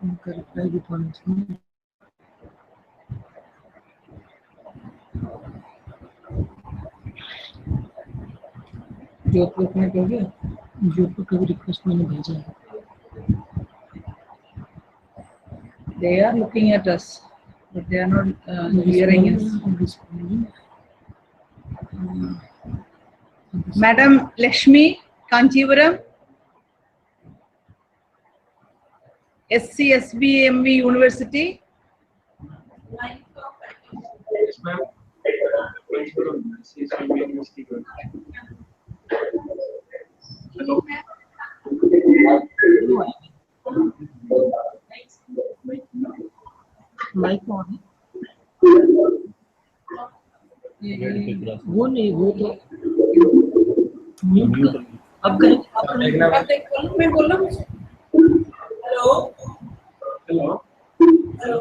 उनका रिप्लाई भी होना चाहिए। जो अपने हो गया, जो का भी रिक्वेस्ट मैंने भेजा है। They are looking at us, but they are not hearing us. Madam Lakshmi, Kanchipuram, SCSBMV University. Yes, ma'am. Hello. Mic on है? वो नहीं, वो तो म्यूट। अब करें, मैं बोल रहा हूँ। Hello Hello. Hello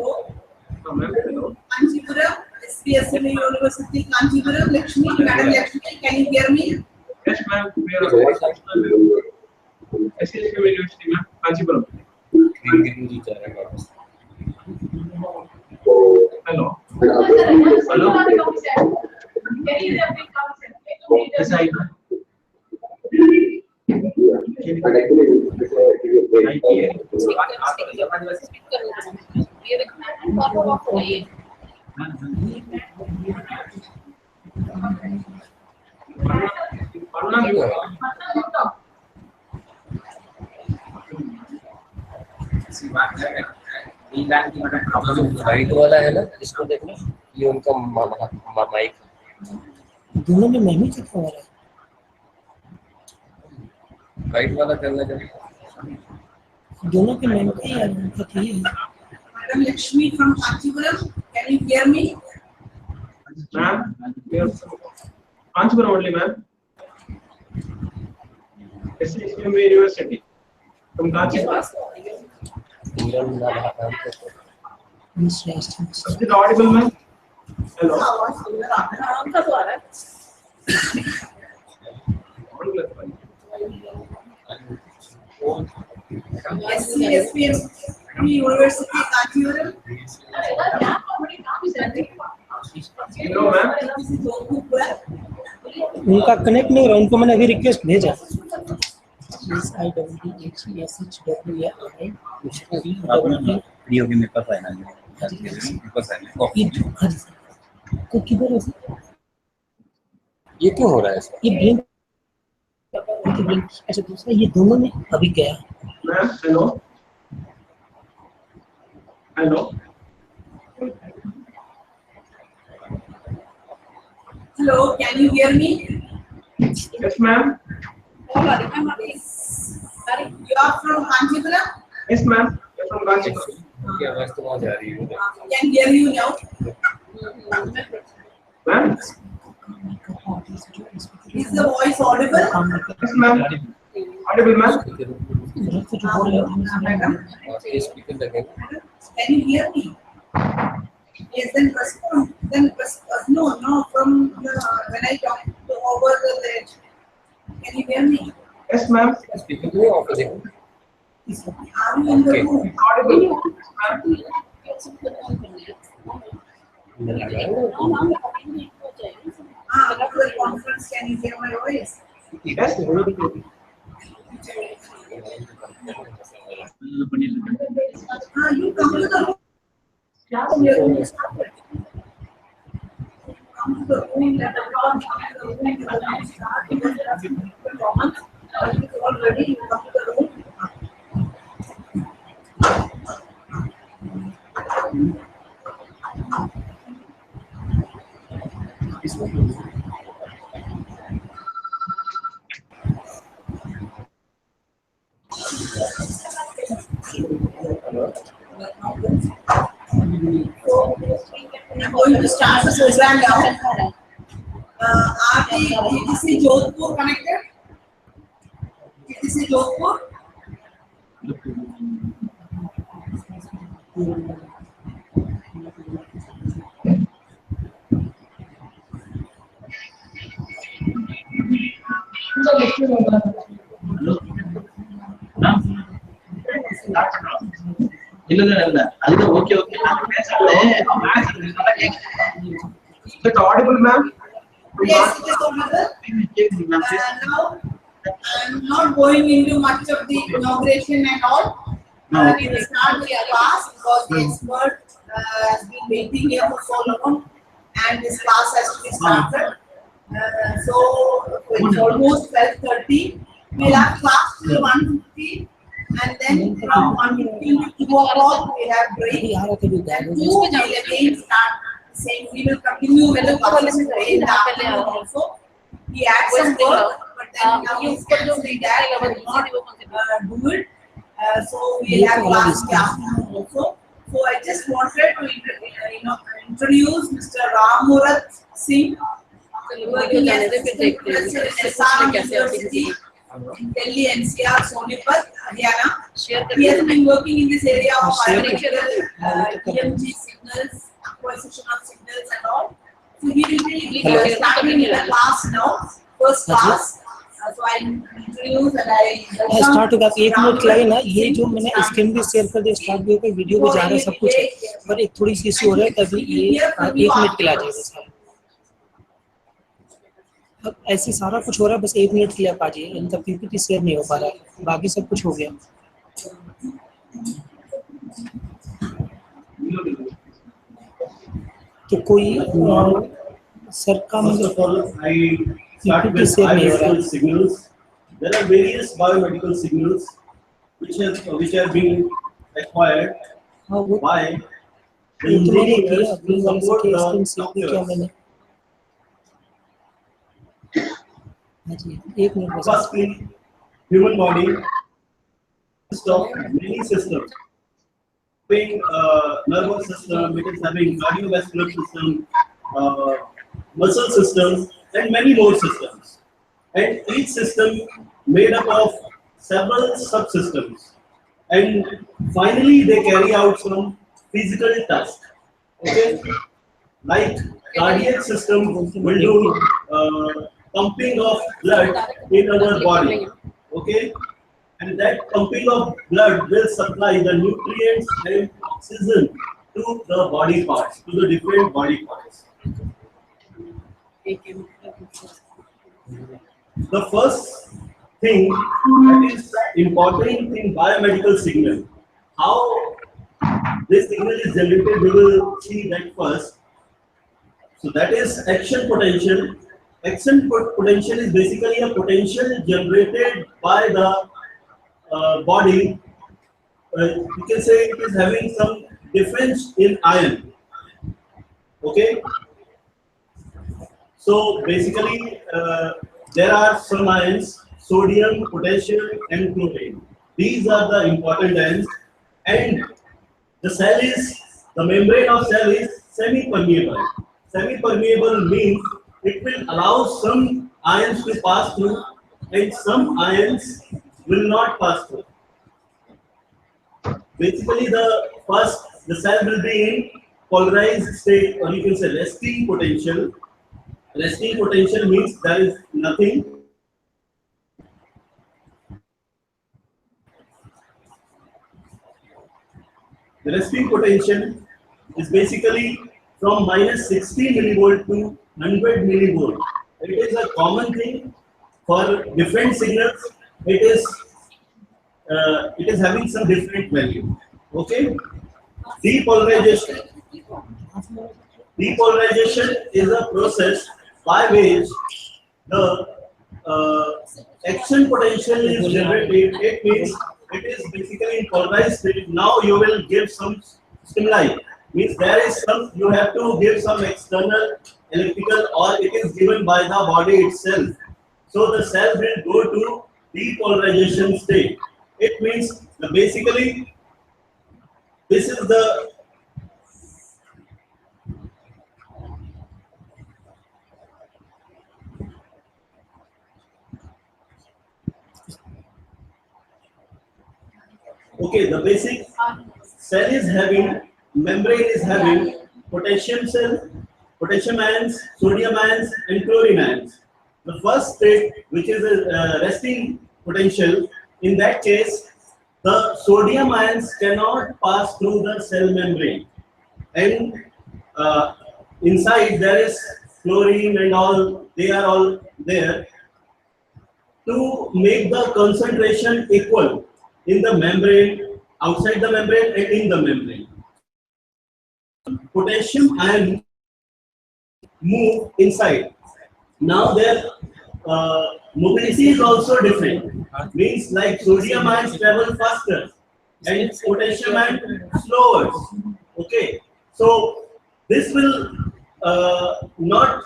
Hello. Kanchipuram, SCSBMV University, Kanchipuram, Lakshmi, Madam Lakshmi, can you hear me? Yes, ma'am. We are SCSBM University, ma'am. Kanchipuram. Hello. Hello. Yes, I know. White वाला है ना, इसको देखना, ये उनका माइक। दोनों में मैं भी चेक हो रहा है। वाइट वाला करना चाहिए। दोनों के मैम का यार उनका थी। Madam Lakshmi from Kanchipuram, can you hear me? Ma'am, we are Kanchipuram only, ma'am. SCSBM University from Kanchipuram. Is it audible, ma'am? Hello. SCSBM University, Kanchipuram. No, ma'am. उनका कनेक्ट नहीं हो रहा, उनको मैंने अभी रिक्वेस्ट भेजा। मेरे पास आया ना, मेरे पास आया। को किधर है? ये क्यों हो रहा है? ये ब्लिंक। अच्छा, दूसरा ये दोनों में अभी गया। Ma'am, hello. Hello. Hello, can you hear me? Yes, ma'am. You are from Kanchipuram? Yes, ma'am. You're from Kanchipuram. क्या आवाज तो वहाँ जा रही है? Can hear you now? Ma'am. Is the voice audible? Yes, ma'am. Audible, ma'am. Speaker लगेगा। Can you hear me? Yes, then respond. Then no. From when I talk to over the ledge. Can you hear me? Yes, ma'am. Speaker नहीं of है देखो। Are you in the room? Audible. After the conference, can you hear my voice? Yes. You come to the room. Come to the room. Come to the room. Let the crowd come to the room. The room start. Because there are some people common. It's all ready. You come to the room. I'm going to start the program now. Are the TTC Jodhpur connected? TTC Jodhpur? இல்ல இல்ல இல்ல அதுதான் okay okay நான் பேசுறேன் Is it audible, ma'am? Yes, it is audible. Now, I'm not going into much of the inauguration and all. We will start with the class because the expert has been waiting here for so long and this class has to be started. So, it's almost 12:30. We'll have class till 1:50 and then from 1:15 to 2 o'clock we have break. And 2 we'll again start saying we will continue with the classes today in the afternoon also. He had some work, but then now he's cancelling that, but not do it. So we'll have class in the afternoon also. So I just wanted to introduce Mr. Ramurat Singh, working as assistant professor in SRM University in Delhi NCR, Sonipat, Haryana. He has been working in this area of biomedical EMG signals, acquisition of signals and all. So he will be starting in the class now, first class. So I introduce and I start होगा 1 minute के लिए ना ये जो मैंने screen भी share कर दिया स्टार्ट भी होगा वीडियो भी जा रहा है सब कुछ है पर एक थोड़ी सी इश्यू हो रहा है तभी ये 1 मिनट के लिए आ जाएगा सारा अब ऐसे सारा कुछ हो रहा है बस 1 मिनट के लिए आप आ जाइए इनका पीपीटी शेयर नहीं हो पा रहा है बाकी सब कुछ हो गया तो कोई सर का First of all, I start with biomedical signals. There are various biomedical signals which have been acquired by the engineers to support the doctors. Firstly, human body consists of many systems. Having nervous system, it is having cardiovascular system, muscle system, and many more systems. And each system made up of several subsystems. And finally, they carry out some physical task. Okay, like cardiac system will do pumping of blood in our body. Okay, and that pumping of blood will supply the nutrients and oxygen to the body parts, to the different body parts. The first thing that is important in biomedical signal, how this signal is generated, we will see that first. So that is action potential. Action potential is basically a potential generated by the body. You can say it is having some difference in ion. Okay. So basically, there are some ions: sodium, potassium, and chlorine. These are the important ions, and the membrane of cell is semi-permeable. Semi-permeable means it will allow some ions to pass through, and some ions will not pass through. Basically, the cell will be in polarized state, or you can say resting potential. Resting potential means there is nothing. The resting potential is basically from -60 millivolt to 100 millivolt. It is a common thing for different signals. It is having some different value. Okay. Depolarization is a process by which the action potential is generated. It means it is basically in polarized state. Now you will give some stimuli. Means there is some, you have to give some external electrical, or it is given by the body itself. So the cell will go to depolarization state. It means basically this is the okay, the basic cell is having, membrane is having potassium cell, potassium ions, sodium ions, and chlorine ions. The first state, which is a resting potential, in that case, the sodium ions cannot pass through the cell membrane, and inside there is chlorine and all, they are all there to make the concentration equal in the membrane, outside the membrane and in the membrane. Potassium ion move inside. Now their mobility is also different. Means like sodium ions travel faster and potassium ion slower. Okay, so this will not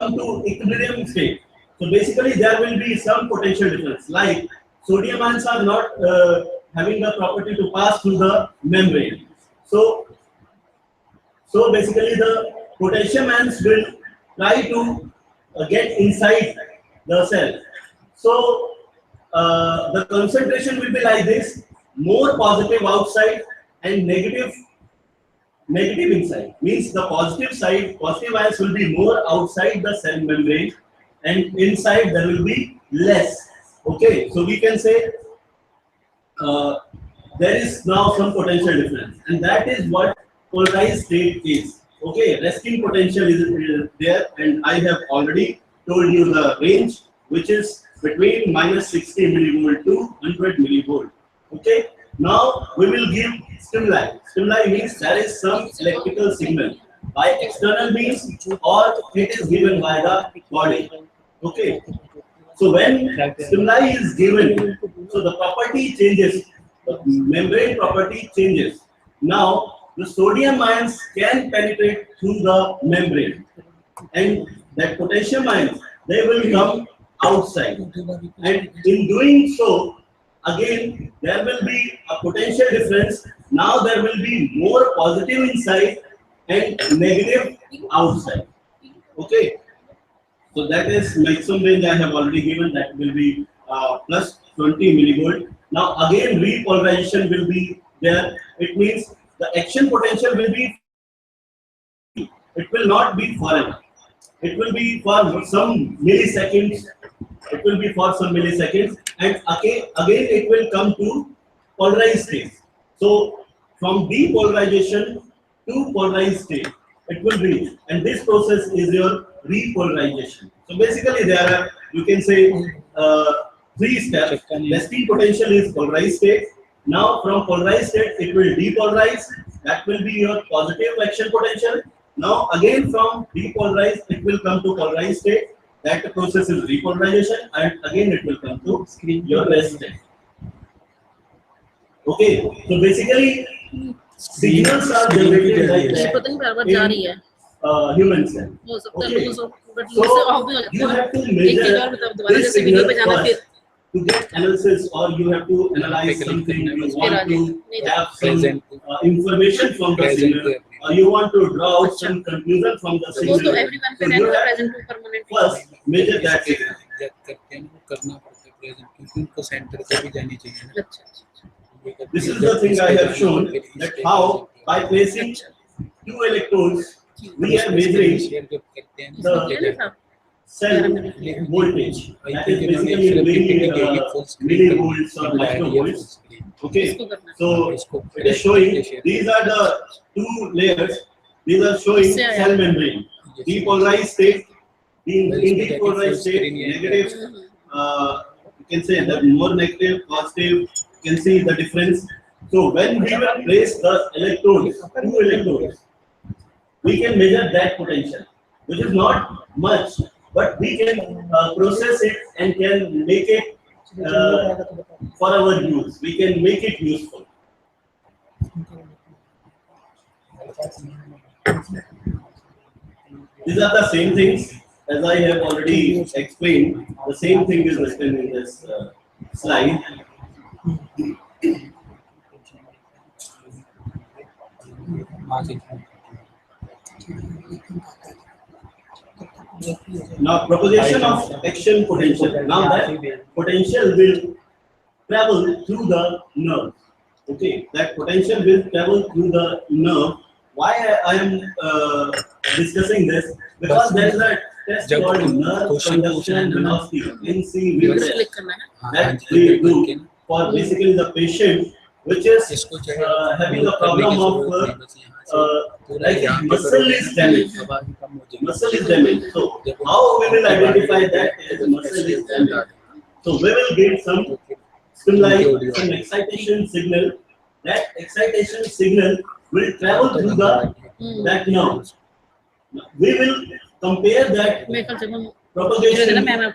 come to equilibrium state. So basically there will be some potential difference. Like sodium ions are not having the property to pass through the membrane. So basically the potassium ions will try to get inside the cell. So the concentration will be like this: more positive outside and negative inside. Means the positive side, positive ions will be more outside the cell membrane, and inside there will be less. Okay, so we can say there is now some potential difference, and that is what polarized state is. Okay, resting potential is there, and I have already told you the range, which is between -60 millivolt to 100 millivolt. Okay, now we will give stimuli. Stimuli means there is some electrical signal by external means, or it is given by the body. Okay, so when stimuli is given, so the property changes, the membrane property changes. Now the sodium ions can penetrate through the membrane, and that potassium ions, they will come outside, and in doing so, again there will be a potential difference. Now there will be more positive inside and negative outside. Okay, so that is maximum range I have already given, that will be plus 20 millivolt. Now again repolarization will be there. It means the action potential will be, it will not be forever. It will be for some milliseconds. It will be for some milliseconds, and again it will come to polarized state. So from depolarization to polarized state, it will reach, and this process is your repolarization. So basically there are, you can say, 3 steps. Resting potential is polarized state. Now from polarized state it will depolarize, that will be your positive action potential. Now again from depolarized it will come to polarized state, that process is repolarization, and again it will come to your rest state. Okay, so basically signals are generated like that in human cell. Okay, so you have to measure this signal first to get analysis, or you have to analyze something, you want to have some information from the signal, or you want to draw out some conclusion from the signal. So you have to first measure that signal. This is the thing I have shown, that how by placing 2 electrodes we are measuring the cell voltage. That is basically millivolts or microvolts. Okay, so it is showing, these are the 2 layers. These are showing cell membrane, depolarized state. In depolarized state, negative, you can say the more negative, positive, you can see the difference. So when we will place the electrodes, 2 electrodes, we can measure that potential, which is not much, but we can process it and can make it for our use. We can make it useful. These are the same things as I have already explained. The same thing is written in this slide. Now, propagation of action potential. Now that potential will travel through the nerve. Okay, that potential will travel through the nerve. Why I am discussing this? Because there is a test called nerve conduction velocity (NCV) that we do for basically the patient which is having a problem of like muscle is damaged. Muscle is damaged. So how we will identify that muscle is damaged? So we will get some stimuli, some excitation signal. That excitation signal will travel through the that nerve. We will compare that propagation delay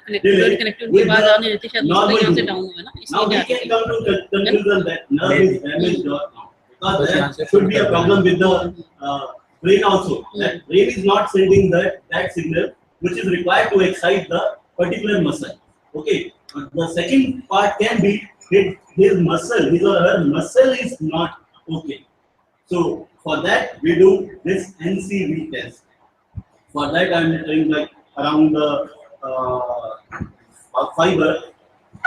with the normal delay. Now we can come to the conclusion that nerve is damaged or not. Because there should be a problem with the brain also. That brain is not sending that signal which is required to excite the particular muscle. Okay. But the second part can be his muscle, his or her muscle is not okay. So for that we do this NCV test. For that I am doing like around the fiber,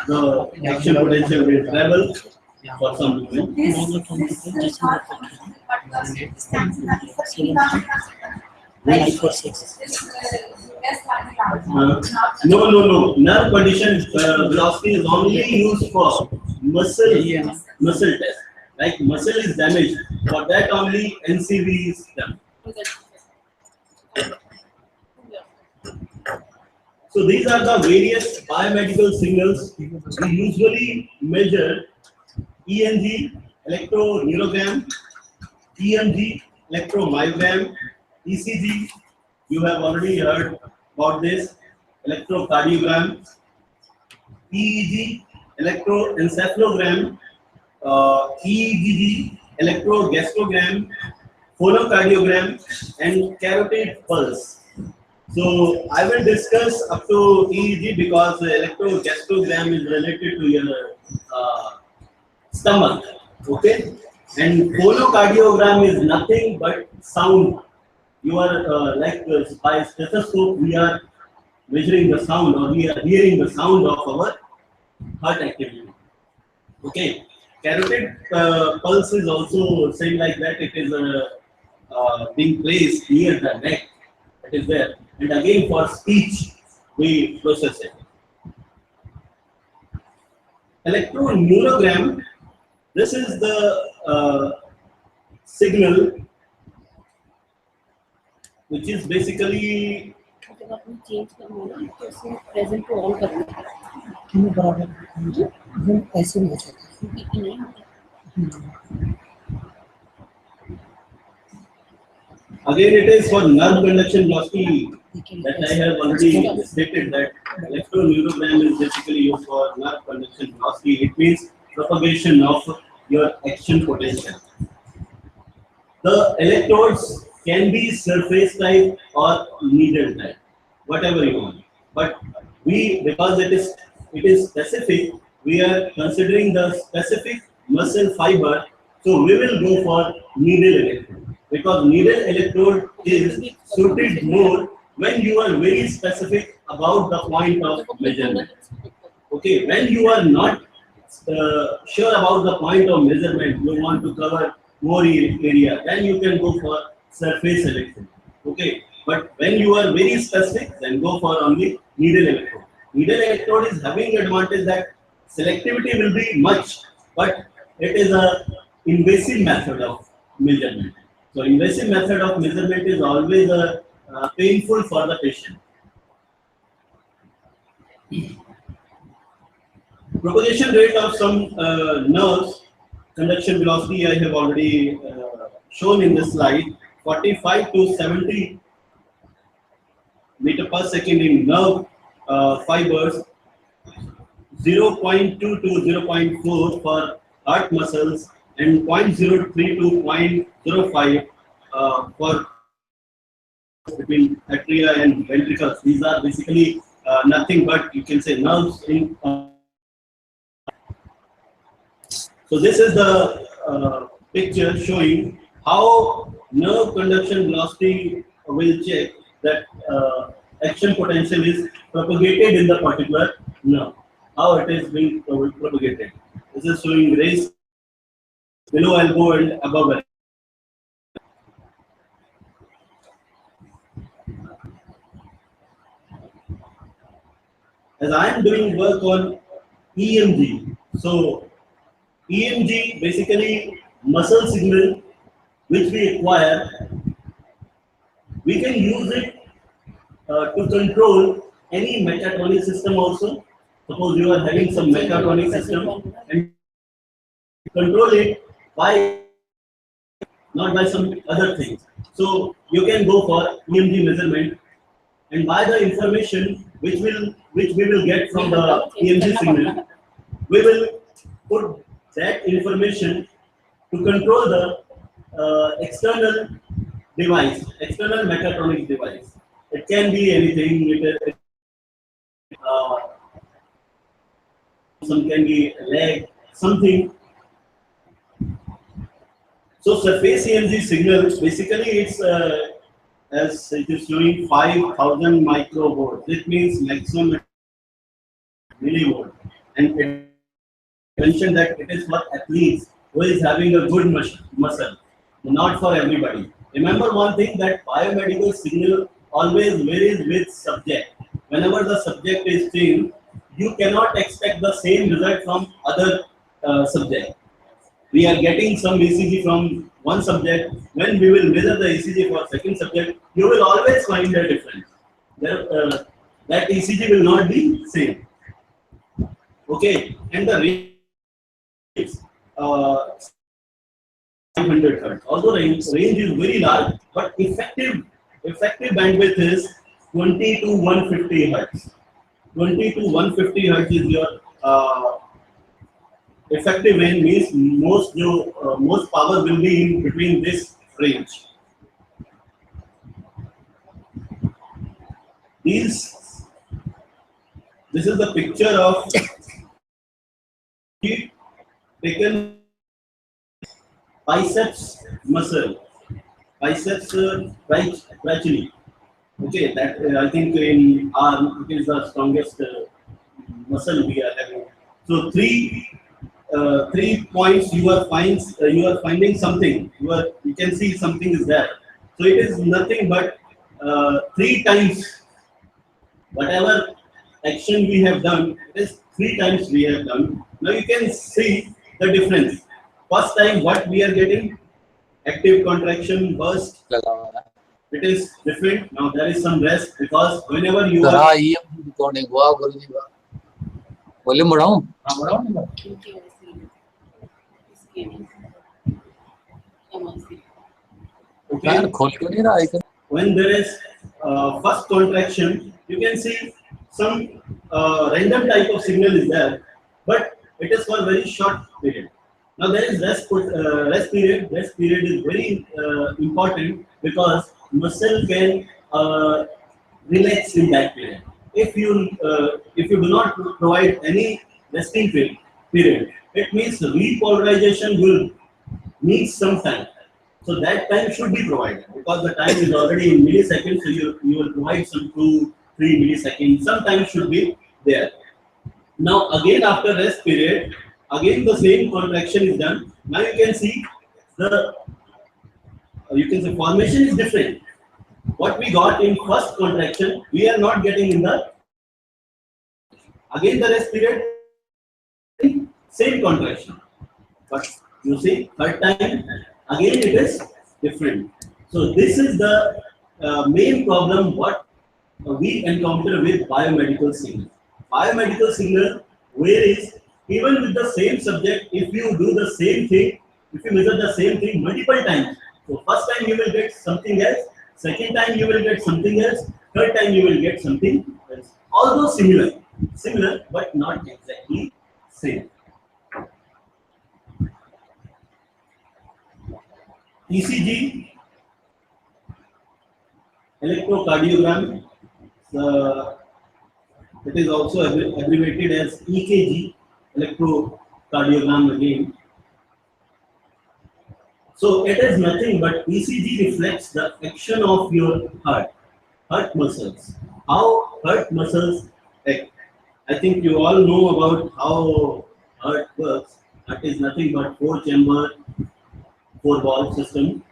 the action potential will travel for some reason. No. Nerve condition velocity is only used for muscle test. Like muscle is damaged, for that only NCV is done. So these are the various biomedical signals we usually measure: ENG, electroneurogram, EMG, electromyogram, ECG. You have already heard about this. Electrocardiogram, EEG, electroencephalogram, EEG, electrogastrogram, phonocardiogram, and carotid pulse. So I will discuss up to EEG because electrogastrogram is related to your stomach. Okay, and phonocardiogram is nothing but sound. You are by stethoscope we are measuring the sound, or we are hearing the sound of our heart activity. Okay, carotid pulse is also same like that. It is being placed near the neck. It is there, and again for speech we process it. Electroneurogram. This is the signal which is basically present को on करना ऐसे नहीं होता again it is for nerve conduction velocity that I have already stated that electroneurogram is basically used for nerve conduction velocity. It means propagation of your action potential. The electrodes can be surface type or needle type, whatever you want. But we, because it is specific, we are considering the specific muscle fiber, so we will go for needle electrode. Because needle electrode is suited more when you are very specific about the point of measurement. Okay, when you are not sure about the point of measurement, you want to cover more area, then you can go for surface electrode. Okay, but when you are very specific, then go for only needle electrode. Needle electrode is having advantage that selectivity will be much, but it is a invasive method of measurement. So invasive method of measurement is always painful for the patient. Propagation rate of some nerves, conduction velocity I have already shown in this slide, 45 to 70 meter per second in nerve fibers, 0.2 to 0.4 for heart muscles, and 0.03 to 0.05 for between atria and ventricles. These are basically nothing but, you can say, nerves in. So this is the picture showing how nerve conduction velocity will check that action potential is propagated in the particular nerve. How it is being propagated. This is showing rays below elbow and above elbow. As I am doing work on EMG, so EMG basically muscle signal which we acquire. We can use it to control any mechatronic system also. Suppose you are having some mechatronic system and control it by not by some other things. So you can go for EMG measurement, and by the information which we will get from the EMG signal, we will put that information to control the external device, external mechatronic device. It can be anything. Uh, some can be leg, something. So surface EMG signal basically it's as it is showing 5,000 microvolts. It means maximum millivolt, and it mentioned that it is for athletes who is having a good muscle, not for everybody. Remember one thing, that biomedical signal always varies with subject. Whenever the subject is changed, you cannot expect the same result from other subject. We are getting some ECG from one subject. When we will measure the ECG for second subject, you will always find a difference. That ECG will not be same. Okay, and the range is 500 hertz. Although range is very large, but effective bandwidth is 20 to 150 hertz. 20 to 150 hertz is your effective range, means most power will be in between this range. This is the picture of taken biceps muscle, biceps brachii. Okay, that I think in arm it is the strongest muscle we are having. So 3 points you are finding something. You can see something is there. So it is nothing but 3 times whatever action we have done. It is 3 times we have done. Now you can see the difference. First time what we are getting, active contraction burst. It is different. Now there is some rest, because whenever you are volume बढ़ाऊं? okay, खोल क्यों नहीं रहा icon? when there is first contraction, you can see some random type of signal is there, but it is for very short period. Now there is rest period. Rest period is very important, because muscle can relax in that period. If you do not provide any resting period, it means repolarization will need some time. So that time should be provided, because the time is already in milliseconds. So you will provide some 2-3 milliseconds. Some time should be there. Now again after rest period, again the same contraction is done. Now you can see formation is different. What we got in first contraction, we are not getting in the again the rest period, same contraction. But you see third time again it is different. So this is the main problem what we encounter with biomedical signal. Biomedical signal varies even with the same subject. If you do the same thing, if you measure the same thing multiple times, so first time you will get something else, second time you will get something else, third time you will get something else. Although similar but not exactly same. ECG, electrocardiogram, it is also abbreviated as EKG, electrocardiogram again. So it is nothing but ECG reflects the action of your heart muscles. How heart muscles act. I think you all know about how heart works. Heart is nothing but 4-chamber, 4-valve system.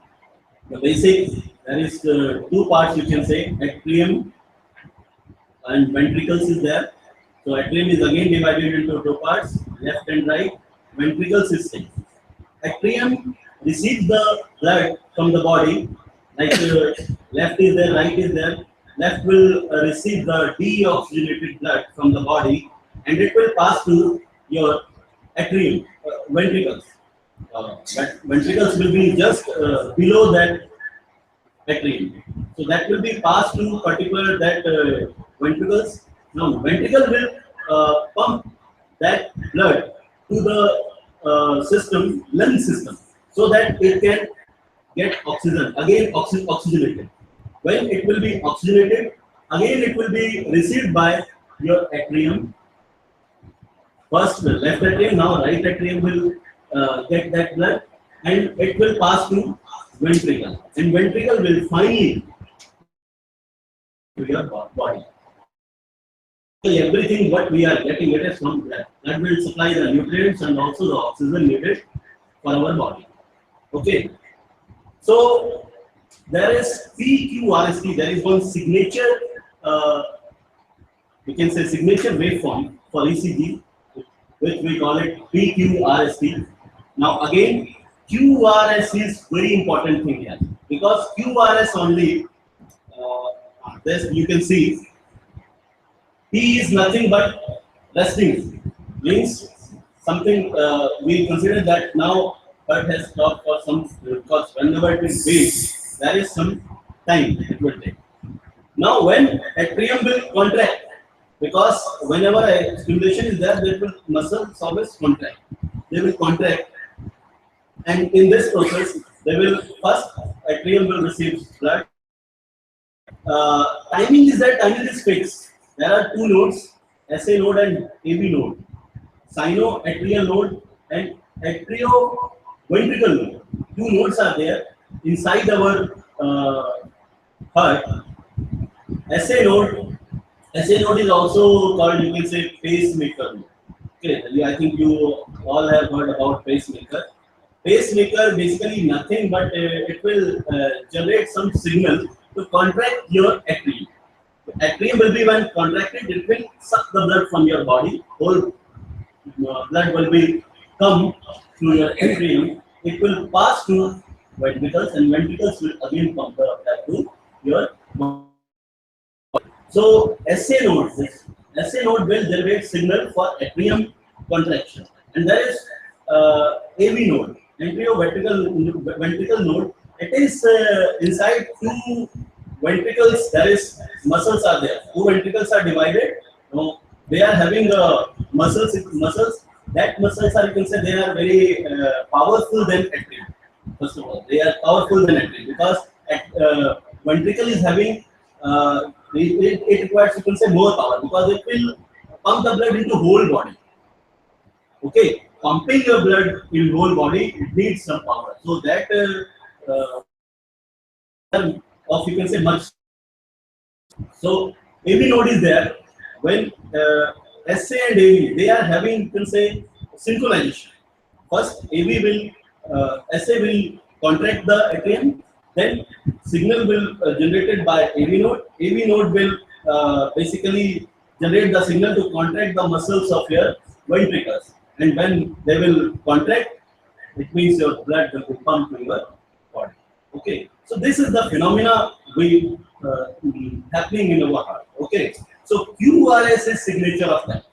The basic, there is 2 parts, you can say, atrium and ventricles is there. So atrium is again divided into 2 parts, left and right. ventricle system. Atrium receives the blood from the body, like left is there, right is there. Left will receive the deoxygenated blood from the body, and it will pass to your atrium, ventricles. That ventricles will be just below that atrium. So that will be passed to particular that ventricles. Now ventricle will pump that blood to the lung system, so that it can get oxygen, again oxygenated. When it will be oxygenated, again it will be received by your atrium. First the left atrium, now right atrium will get that blood, and it will pass to ventricle, and ventricle will finally to your body. Everything what we are getting, it is from blood. That will supply the nutrients and also the oxygen needed for our body. Okay. So there is PQRST. There is one signature, we can say signature waveform for ECG, which we call it PQRST. Now again, QRS is very important thing here, because QRS only, this you can see, P is nothing but resting, means something we consider that now heart has stopped for some, because whenever it is beat, there is some time it will take. Now when atrium will contract, because whenever a stimulation is there, there will muscles always contract. They will contract, and in this process, they will first atrium will receive blood. Timing is that timing is fixed. There are two nodes, SA node and AB node, sinoatrial node and atrioventricle node. Two nodes are there inside our heart. SA node is also called, you can say, pacemaker node. Okay, I think you all have heard about pacemaker. Pacemaker basically nothing but it will generate some signal to contract your atrium. Atrium will be when contracted, it will suck the blood from your body. Whole blood will be come through your atrium. It will pass to ventricles, and ventricles will again pump the blood to your body. So SA node will generate signal for atrium contraction, and there is AV node, ventricle node. It is inside two ventricles. There is muscles are there. Two ventricles are divided. No, they are having muscles. That muscles are, you can say, they are very powerful than atrium. First of all, they are powerful than atrium, because ventricle is having it requires, you can say, more power, because it will pump the blood into whole body. Okay, pumping your blood in whole body, it needs some power. So that of, you can say, much. So AV node is there. When SA and AV, they are having, you can say, synchronization. First AV will SA will contract the atrium, then signal will generated by AV node. AV node will basically generate the signal to contract the muscles of your ventricles, and when they will contract, it means your blood will be pumped to your body. Okay, so this is the phenomena we happening in our heart. Okay, so QRS is signature of that.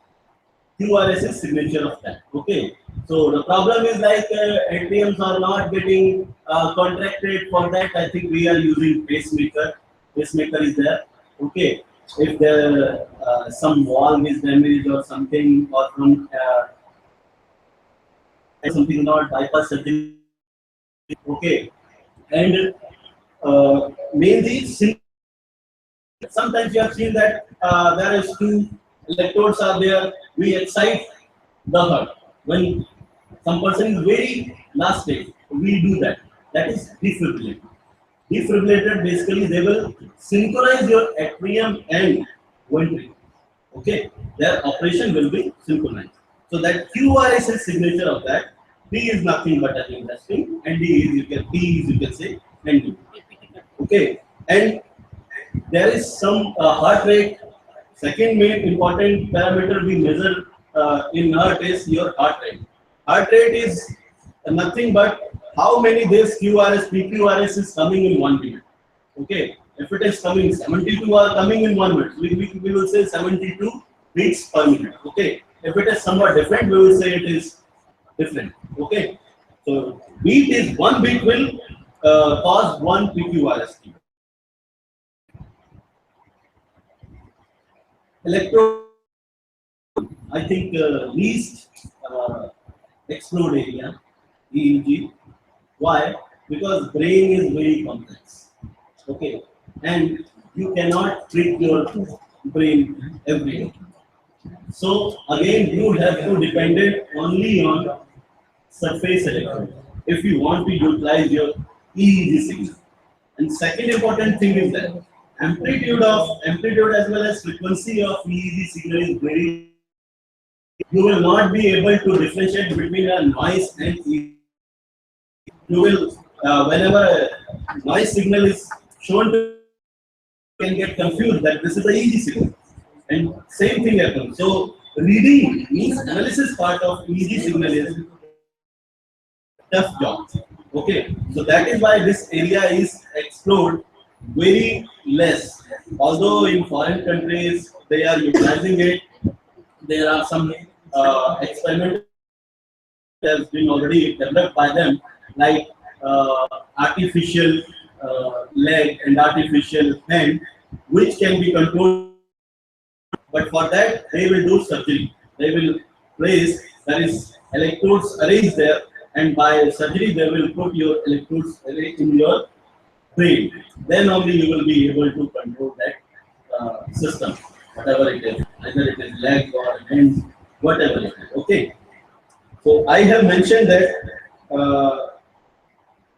QRS is signature of that. Okay, so the problem is like atriums are not getting contracted. For that, I think we are using pacemaker. Pacemaker is there. Okay, if there some valve is damaged or something, or from something not bypass surgery. Okay, and mainly sometimes you have seen that there is two electrodes are there. We excite the heart when some person is very last stage. We do that. That is defibrillator. Defibrillator, basically they will synchronize your atrium and ventricle. Okay, their operation will be synchronized. So that QRS is signature of that. P is nothing but an interesting, and D is, you can, P is, you can say, and D. Okay, and there is some heart rate. Second main important parameter we measure in heart is your heart rate. Heart rate is nothing but how many this QRS, PQRS is coming in 1 minute. Okay, if it is coming 72 are coming in 1 minute, we will say 72 beats per minute. Okay, if it is somewhat different, we will say it is different. Okay, so beat is 1 beat will cause 1 PQRS. Electro, I think least explode area, EEG. Why? Because brain is very complex. Okay, and you cannot treat your brain every day. So again, you have to depend it only on surface electrode if you want to utilize your EEG signal. And second important thing is that amplitude as well as frequency of EEG signal is very. You will not be able to differentiate between a noise and EEG. You will whenever a noise signal is shown to you can get confused that this is a EEG signal. And same thing happens. So reading means analysis part of EEG signal is tough job. Okay, so that is why this area is explored very less. Although in foreign countries they are utilizing it, there are some experiments that has been already developed by them, like artificial leg and artificial hand, which can be controlled. But for that, they will do surgery. They will place there is electrodes arranged there, and by surgery they will put your electrodes in your brain. Then only you will be able to control that system, whatever it is, either it is leg or hands, whatever it is. Okay. So I have mentioned that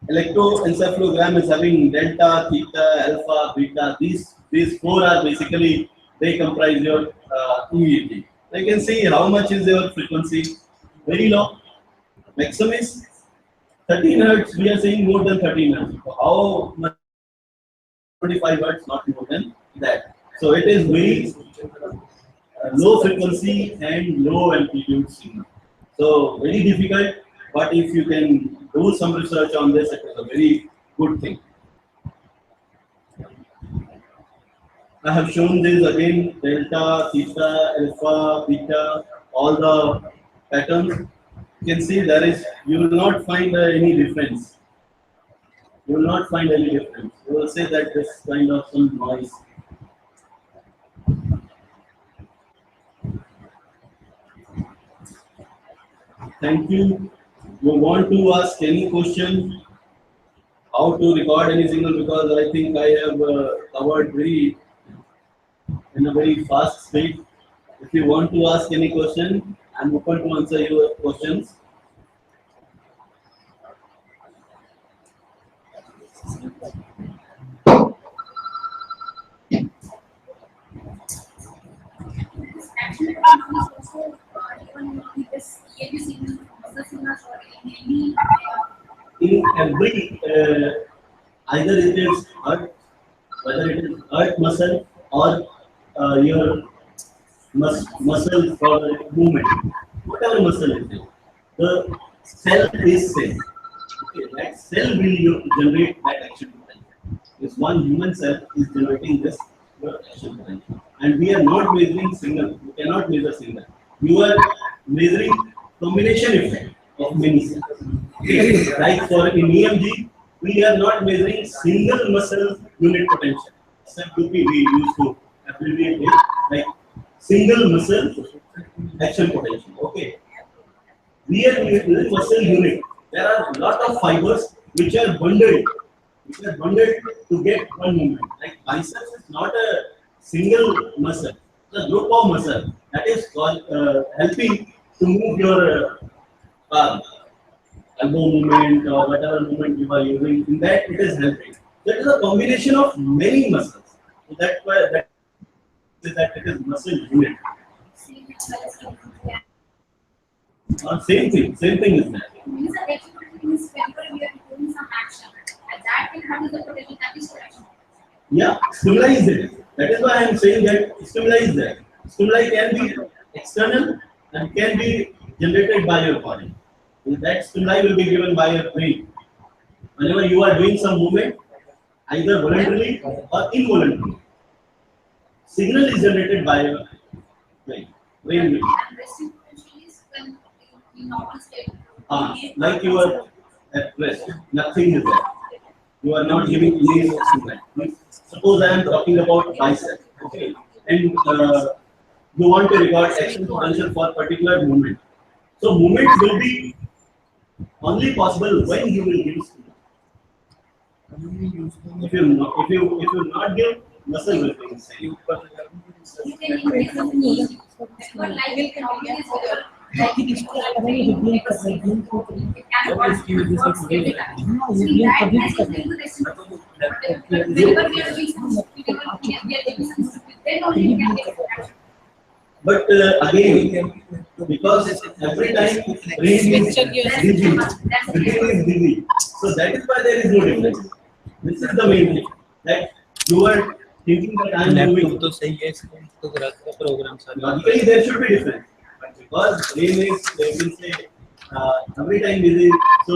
electroencephalogram is having delta, theta, alpha, beta. These four are basically they comprise your EEG. You can see how much is your frequency. Very low. Maximum is 13 hertz. We are saying more than 13 hertz. So how much? 25 hertz, not more than that. So it is very low frequency and low amplitude signal. So very difficult, but if you can do some research on this, it is a very good thing. I have shown this again, delta, theta, alpha, beta, all the patterns. You can see you will not find any difference. You will not find any difference. You will say that this kind of some noise. Thank you. You want to ask any question? How to record any signal? Because I think I have covered in a very fast speed. If you want to ask any question, I'm open to answer your questions. Actually, also even with this EAB signal, muscle signals, or in any In every, either it is earth, whether it is earth muscle or your muscle for movement, whatever muscle it is, the cell is same. Okay, that cell will generate that action potential. This one human cell is generating this action potential. And we are not measuring signal. We cannot measure signal. You are measuring combination effect of many cells. Okay. Like for in EMG, we are not measuring single muscle unit potential. SFUP we used to abbreviate it like single muscle action potential. Okay. We are measuring muscle unit. There are a lot of fibers which are bundled to get one movement. Like biceps is not a single muscle, it's a group of muscle that is called helping to move your arm, elbow movement or whatever movement you are using. In that, it is helping. That is a combination of many muscles. So that's why that it is muscle unit. Same thing is that. means the execution means whenever we are doing some action, at that time, what is the potential that is correction? Yeah, stimuli is there. That is why I am saying that stimuli is there. Stimuli can be external and can be generated by your body. That stimuli will be given by your brain. Whenever you are doing some movement, either voluntarily or involuntarily, signal is generated by your brain. Brain will. And resting potential is when in normal state. Like you are at rest, nothing is there. You are not giving any stimuli. Suppose I am talking about bicep, okay, and you want to record action potential for particular movement. So movement will be only possible when you will give stimuli. If you not give, muscle will be insane. You can increase the need, but like it can always लेकिन इसको पता नहीं review कर रहे हैं तो it can work every time. See, that has to be the resting potential. Whenever we are doing some, we are giving some, then only we can get action. But again, because every time brain is busy, so that is why there is no difference. This is the main thing that you are thinking that I am moving. तो सही है इसको तो रखा programme सारा Logically, there should be difference, but because brain is, they will say, every time busy, so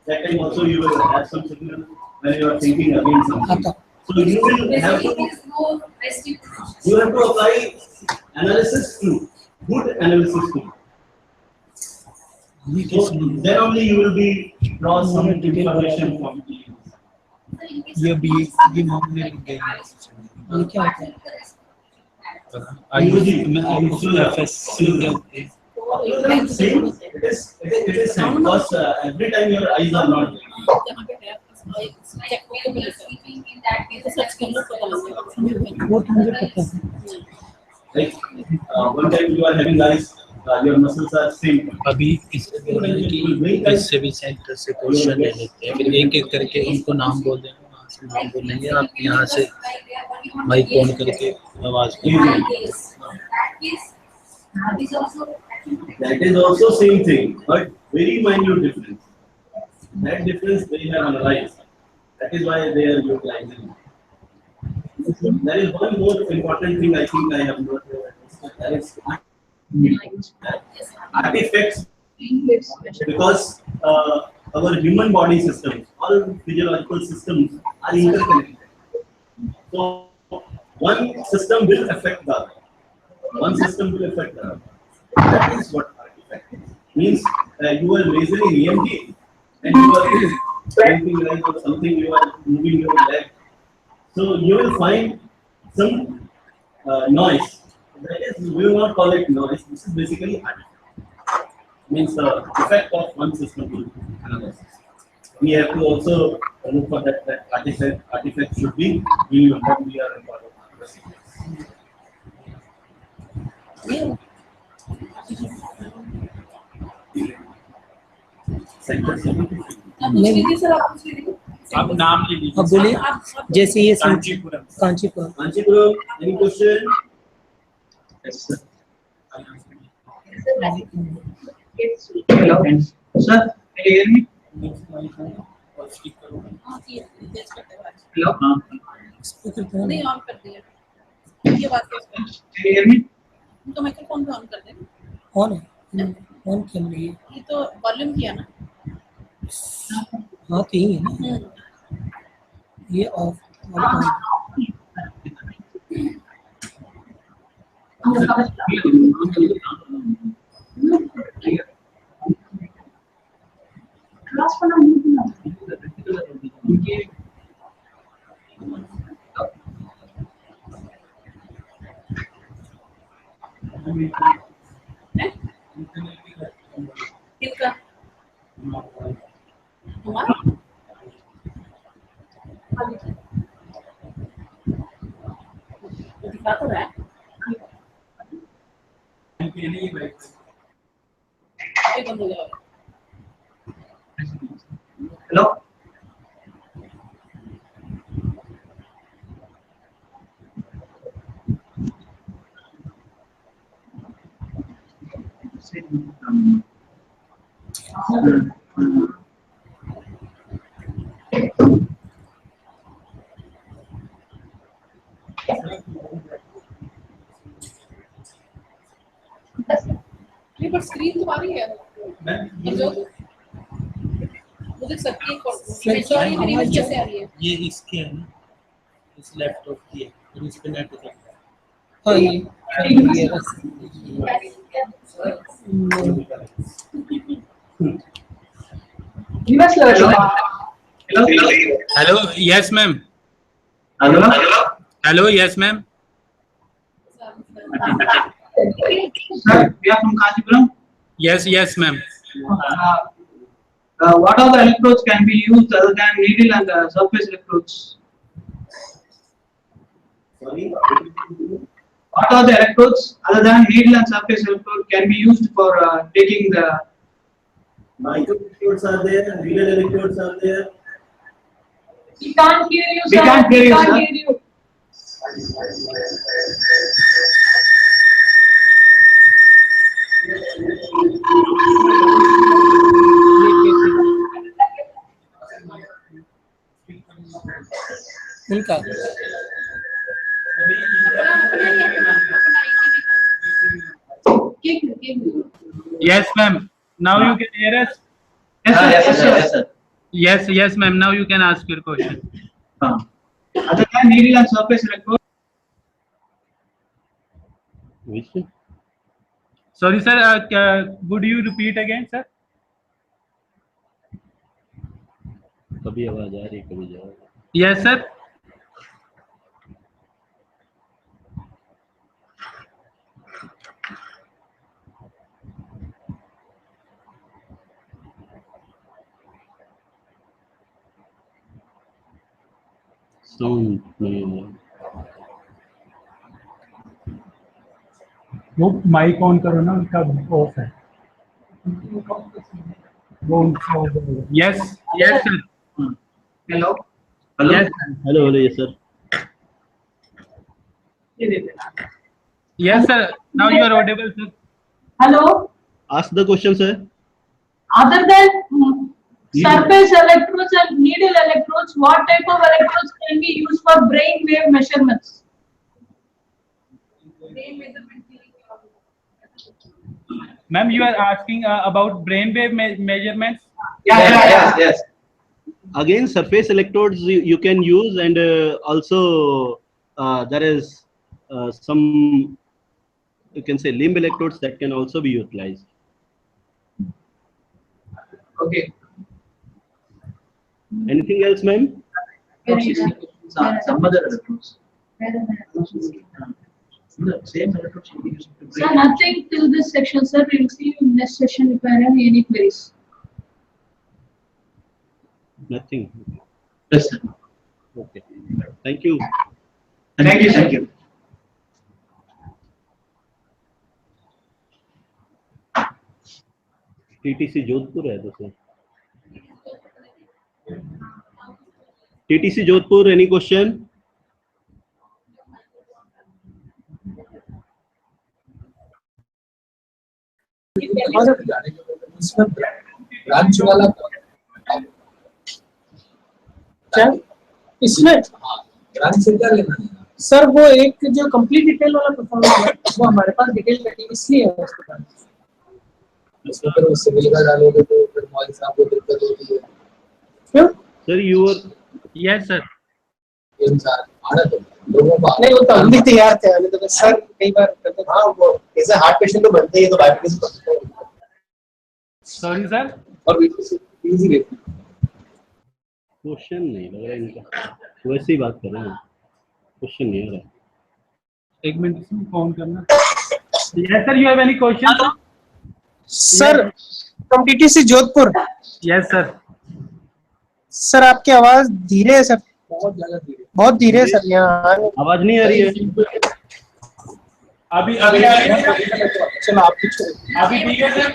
that time also you will have some signal when you are thinking again something. So you will have Basically, to, there is no resting potential. you have to apply analysis to good analysis to. So then only you will be draw some information from the. ये भी ये मामले लग गए ये क्या होता है आईयूजी में आईयूजी FS Same. It is same because every time your eyes are not. जहाँ पे है चेक को मिल Sleeping in that case, सच कहना पता लगे वो तो मुझे पता है Like one time you are having eyes, your muscles are same. अभी इससे भी सेंटर से क्वेश्चन ले लेते हैं फिर एक एक करके उनको नाम बोल देंगे वहाँ से नाम बोलेंगे आप यहाँ से माइक ऑन करके आवाज That is also same thing, but very minute difference. That difference they have analyzed. That is why they are utilizing. There is one more important thing I think I have not that is artifacts, because our human body systems, all physiological systems are interconnected. So one system will affect the other. One system will affect the other. That is what artifact is. Means you are measuring EMG and you are bending leg or something, you are moving your leg. So you will find some noise. That is, we will not call it noise. This is basically artifact. Means the effect of one system to another system. We have to also look for that artifact should be what we are recording. आप नाम ले लीजिए अब बोलिए जैसे ये Kanchipuram Kanchipuram Kanchipuram, any question? Yes, sir. Hello, sir. Can you hear me? Hello. नहीं on कर दिया ये बात कैसे Can you hear me? तो माइक्रोफोन भी ऑन कर दे ऑन है ऑन क्यों नहीं है ये तो वॉल्यूम किया ना हाँ तो यही है ना ये ऑफ किसका हमारा दिखा तो रहा है ये बंद हो गया Hello. नहीं पर स्क्रीन तो आ रही है जो मुझे सबकी मेजॉरिटी मेरी में कैसे आ रही है? ये इसके है ना, इस लैपटॉप की है और इस पे नेट चल रहा है। हाँ ये hello yes ma'am, Hello? Hello yes ma'am, Sir, we are from Kanchipuram. Yes yes ma'am. What other electrodes can be used other than needle and surface electrodes? Sorry. What are the electrodes other than needle and surface electrode can be used for taking the? Micro electrodes are there, renal electrodes are there. We can't hear you, We sir. can't hear you, We can't sir. hear you. उनका Yes ma'am. Now you can hear us. Yes, sir. Yes yes ma'am. Now you can ask your question. Other than needle and surface electrode. Which one? Sorry sir. Would you repeat again sir? कभी आवाज आ रही कभी जा रही. Yes sir. Sound नहीं हो रहा. वो माइक ऑन करो ना, उनका ऑफ है. वो yes yes sir. Hello. Hello. Yes Hello, hello, yes sir. yes sir. Now you are audible sir. Hello. Ask the question, sir. Other than surface electrodes and needle electrodes, what type of electrodes can be used for brain wave measurements? Ma'am, you are asking about brainwave measurements. Yes. Again, surface electrodes you can use, and also there is some, you can say, limb electrodes that can also be utilized. Okay. Anything else, ma'am? Some other electrodes. The same electrodes should be used to So nothing till this section, sir. We will see you in next session if I have any queries. Nothing. Yes, sir. Okay. Thank you. Thank you. TTC Jodhpur है तो sir. TTC Jodhpur, any question? Branch वाला क्या इसमें branch से क्या लेना है? Sir वो एक जो कंप्लीट डिटेल वाला परफॉर्मेंस है वो हमारे पास डिटेल रहती है, इसलिए है उसके पास. इसमें फिर वो सिविल का डालोगे तो फिर हमारे साहब को दिक्कत होती है. क्यों Sir, you are. Yes sir. इंसान आना तो लोगों को नहीं होता, हम भी तैयार थे आने तो सर कई बार करते थे. हाँ वो ऐसे हार्ट पेशेंट तो बनते ही तो डायबिटीज बनते हैं Sorry sir. और इजी रहती है. क्वेश्चन नहीं लग रहा है इनका, वैसे ही बात कर रहे हैं, क्वेश्चन नहीं आ रहा. एक मिनट से फोन करना. Yes sir. You have any question? Sir from TTC Jodhpur. Yes sir. Sir आपकी आवाज धीरे है सर, बहुत ज्यादा धीरे. बहुत धीरे है सर. यहाँ आवाज नहीं आ रही है. अभी आ रही है. चलो आप कुछ अभी ठीक है sir.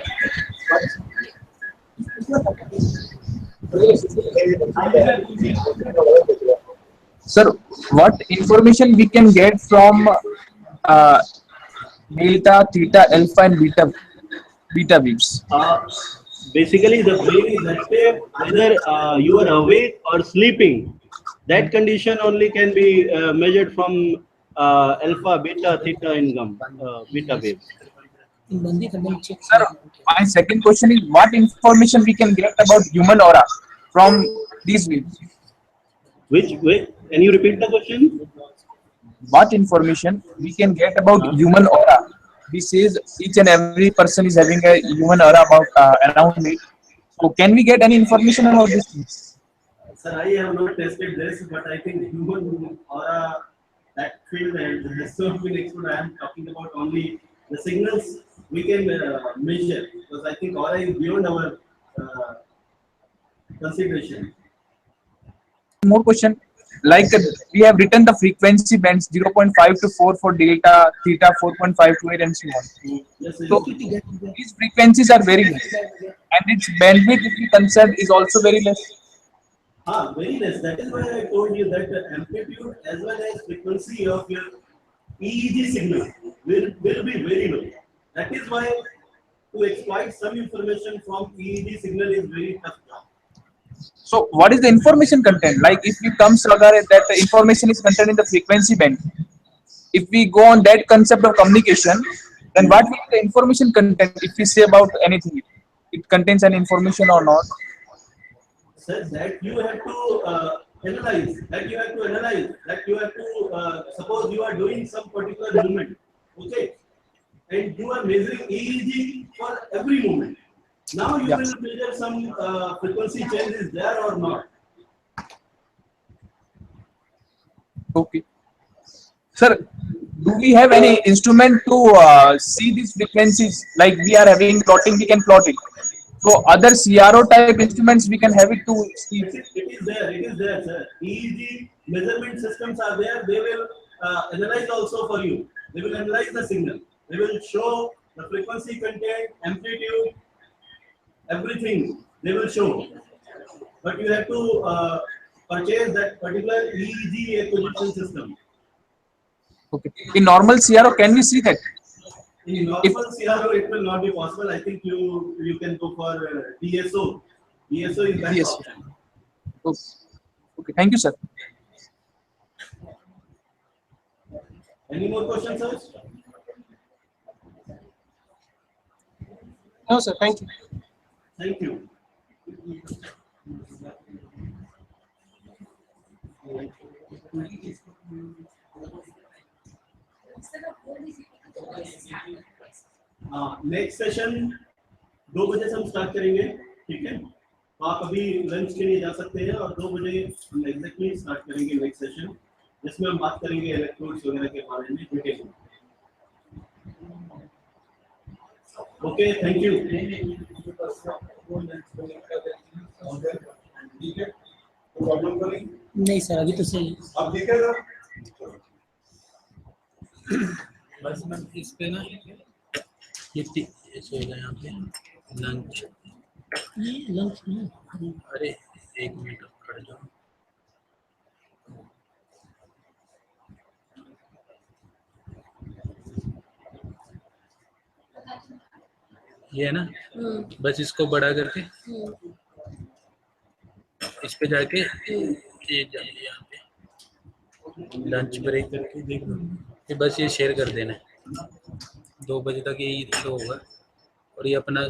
Sir, what information we can get from delta, theta, alpha, and beta waves? Basically, the brain is active whether you are awake or sleeping. That condition only can be measured from alpha, beta, theta, beta waves. Sir, my second question is what information we can get about human aura? from these waves? Which way? Can you repeat the question? What information we can get about human aura? We says each and every person is having a human aura about around it. So can we get any information about these things? Sir, I have not tested this, but I think human aura, that field has so been explored. I am talking about only the signals we can measure, because I think aura is beyond our uh, consideration. More question. Like we have written the frequency bands 0.5 to 4 for delta, theta 4.5 to 8 and so on. Yes, sir. So these frequencies are very less, and its bandwidth, if we consider, is also very less. Very less. That is why I told you that the amplitude as well as frequency of your EEG signal will be very low. That is why to exploit some information from EEG signal is very tough job. So what is the information content? Like if we come agar that the information is contained in the frequency band, if we go on that concept of communication, then what will be the information content if we say about anything? It contains any information or not? So that you have to analyze, that you have to, suppose you are doing some particular movement, okay, and you are measuring EEG for every movement. Now you Yeah. will measure some frequency change is there or not. Okay. Sir, do we have any instrument to see these frequencies? Like we are having plotting, we can plot it. So other CRO type instruments, we can have it to see. It is there, sir. EEG measurement systems are there. They will analyze also for you. They will analyze the signal. They will show the frequency content, amplitude, everything. They will show. But you have to purchase that particular EEG acquisition system. Okay. In normal CRO, can we see that? In If normal CRO, it will not be possible. I think you can go for DSO. DSO is best yes. option. Okay. Okay. Thank you, sir. Any more questions, sir? No, sir. Thank you. Thank you. Next session 2 बजे से हम start करेंगे, ठीक है? तो आप अभी lunch के लिए जा सकते हैं और 2 बजे हम एग्जैक्टली स्टार्ट करेंगे नेक्स्ट सेशन, जिसमें हम बात करेंगे इलेक्ट्रोड्स वगैरह के बारे में डिटेल में। Okay, thank you. नहीं सर, अभी तो सही है। आप देखिएगा बस मैं इस पे ना ये सोएगा यहाँ पे लंच। नहीं लंच नहीं। अरे 1 मिनट खड़ जाओ। ये है ना, बस इसको बड़ा करके इस पे जाके ये जाइए यहाँ पे लंच ब्रेक करके देखो, फिर बस ये शेयर कर देना है। 2 बजे तक यही तो होगा और ये अपना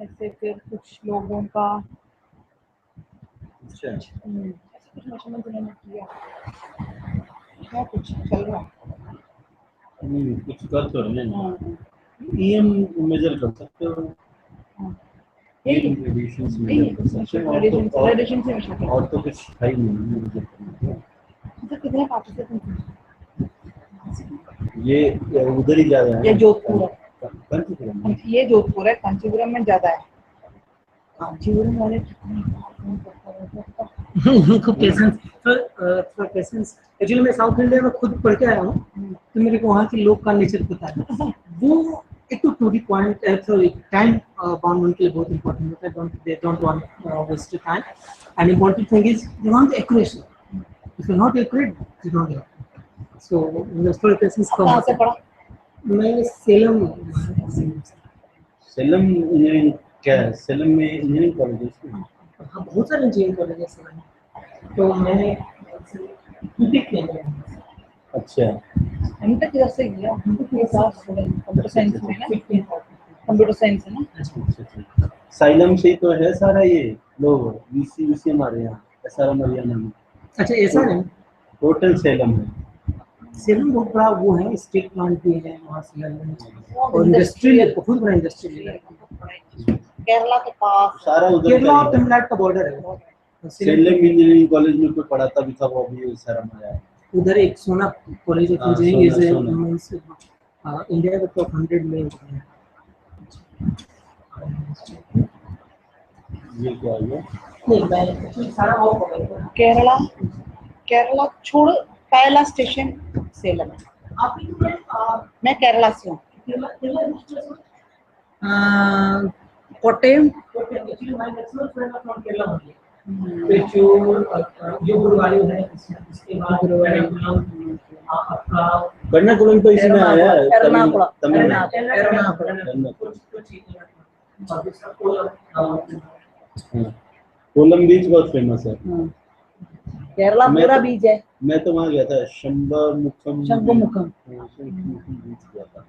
ऐसे फिर कुछ लोगों का अच्छा ऐसे कुछ मेजरमेंट उन्होंने किया क्या कुछ चल रहा कुछ कर तो रहे हैं हाँ ईएम मेजर कर सकते हो हाँ ईएम रेडिएशंस मेजर कर सकते हो रेडिएशन से विषय और तो कुछ है ही नहीं मेजर करने तो कितने पार्टिसिपेंट हैं को। ये उधर ही ज्यादा है ये जोधपुर है कंचीपुरम में। ये जोधपुर है कांचीपुरम में ज्यादा है कांचीपुरम वाले कितने काम करता रहता है। उनको पेशेंस थोड़ा पेशेंस एक्चुअली मैं साउथ इंडिया में खुद पढ़ के आया हूँ तो मेरे को वहाँ के लोग का नेचर पता है वो एक तो to the point sorry time bound उनके लिए बहुत इंपॉर्टेंट होता है they don't want waste time and important thing is they want accuracy if you not accurate you don't get so थोड़ा पेशेंस कम कहाँ से पढ़ा मैं सेलम सेलम इंजीनियरिंग क्या है सेलम में इंजीनियरिंग कॉलेज है इसमें? हाँ बहुत सारे इंजीनियरिंग कॉलेज है सेलम तो मैंने बीटेक किया है अच्छा हम तक किधर से गया हम तो के साथ कंप्यूटर साइंस में ना कंप्यूटर साइंस है ना अच्छा साइलम से ही तो है सारा ये लो वीसी वीसी हमारे यहाँ एसआरएम हरियाणा में अच्छा ऐसा है टोटल सेलम है सेलम बहुत बड़ा वो है स्टेट प्लांट भी है वहाँ सेलम में और इंडस्ट्रियल बहुत बड़ा इंडस्ट्रियल है केरला के पास सारा उधर केरला का और ही है। तमिलनाडु का बॉर्डर है सेलम इंजीनियरिंग कॉलेज में कोई पढ़ाता भी था वो अभी एसआरएम आया है उधर एक सोना कॉलेज ऑफ हाँ, इंजीनियरिंग इज सोना। इंडिया के टॉप 100 में है। ये क्या है ये? नहीं मैं actually सारा वो पढ़ा केरला केरला छोड़ पहला स्टेशन सेलम है आप मैं केरला से हूँ Kottayam actually my national friend from Kerala only Pechur जो गुरुवायूर है इसके बाद आपका बन्नाकुलम तो इसमें आया है एर्नाकुलम तमिलनाडु कोलम बीच बहुत फेमस है केरला मैं पूरा तो- बीच है मैं तो वहाँ गया था शंभमुखम शंभुमुखम शंभमुखम बीच गया था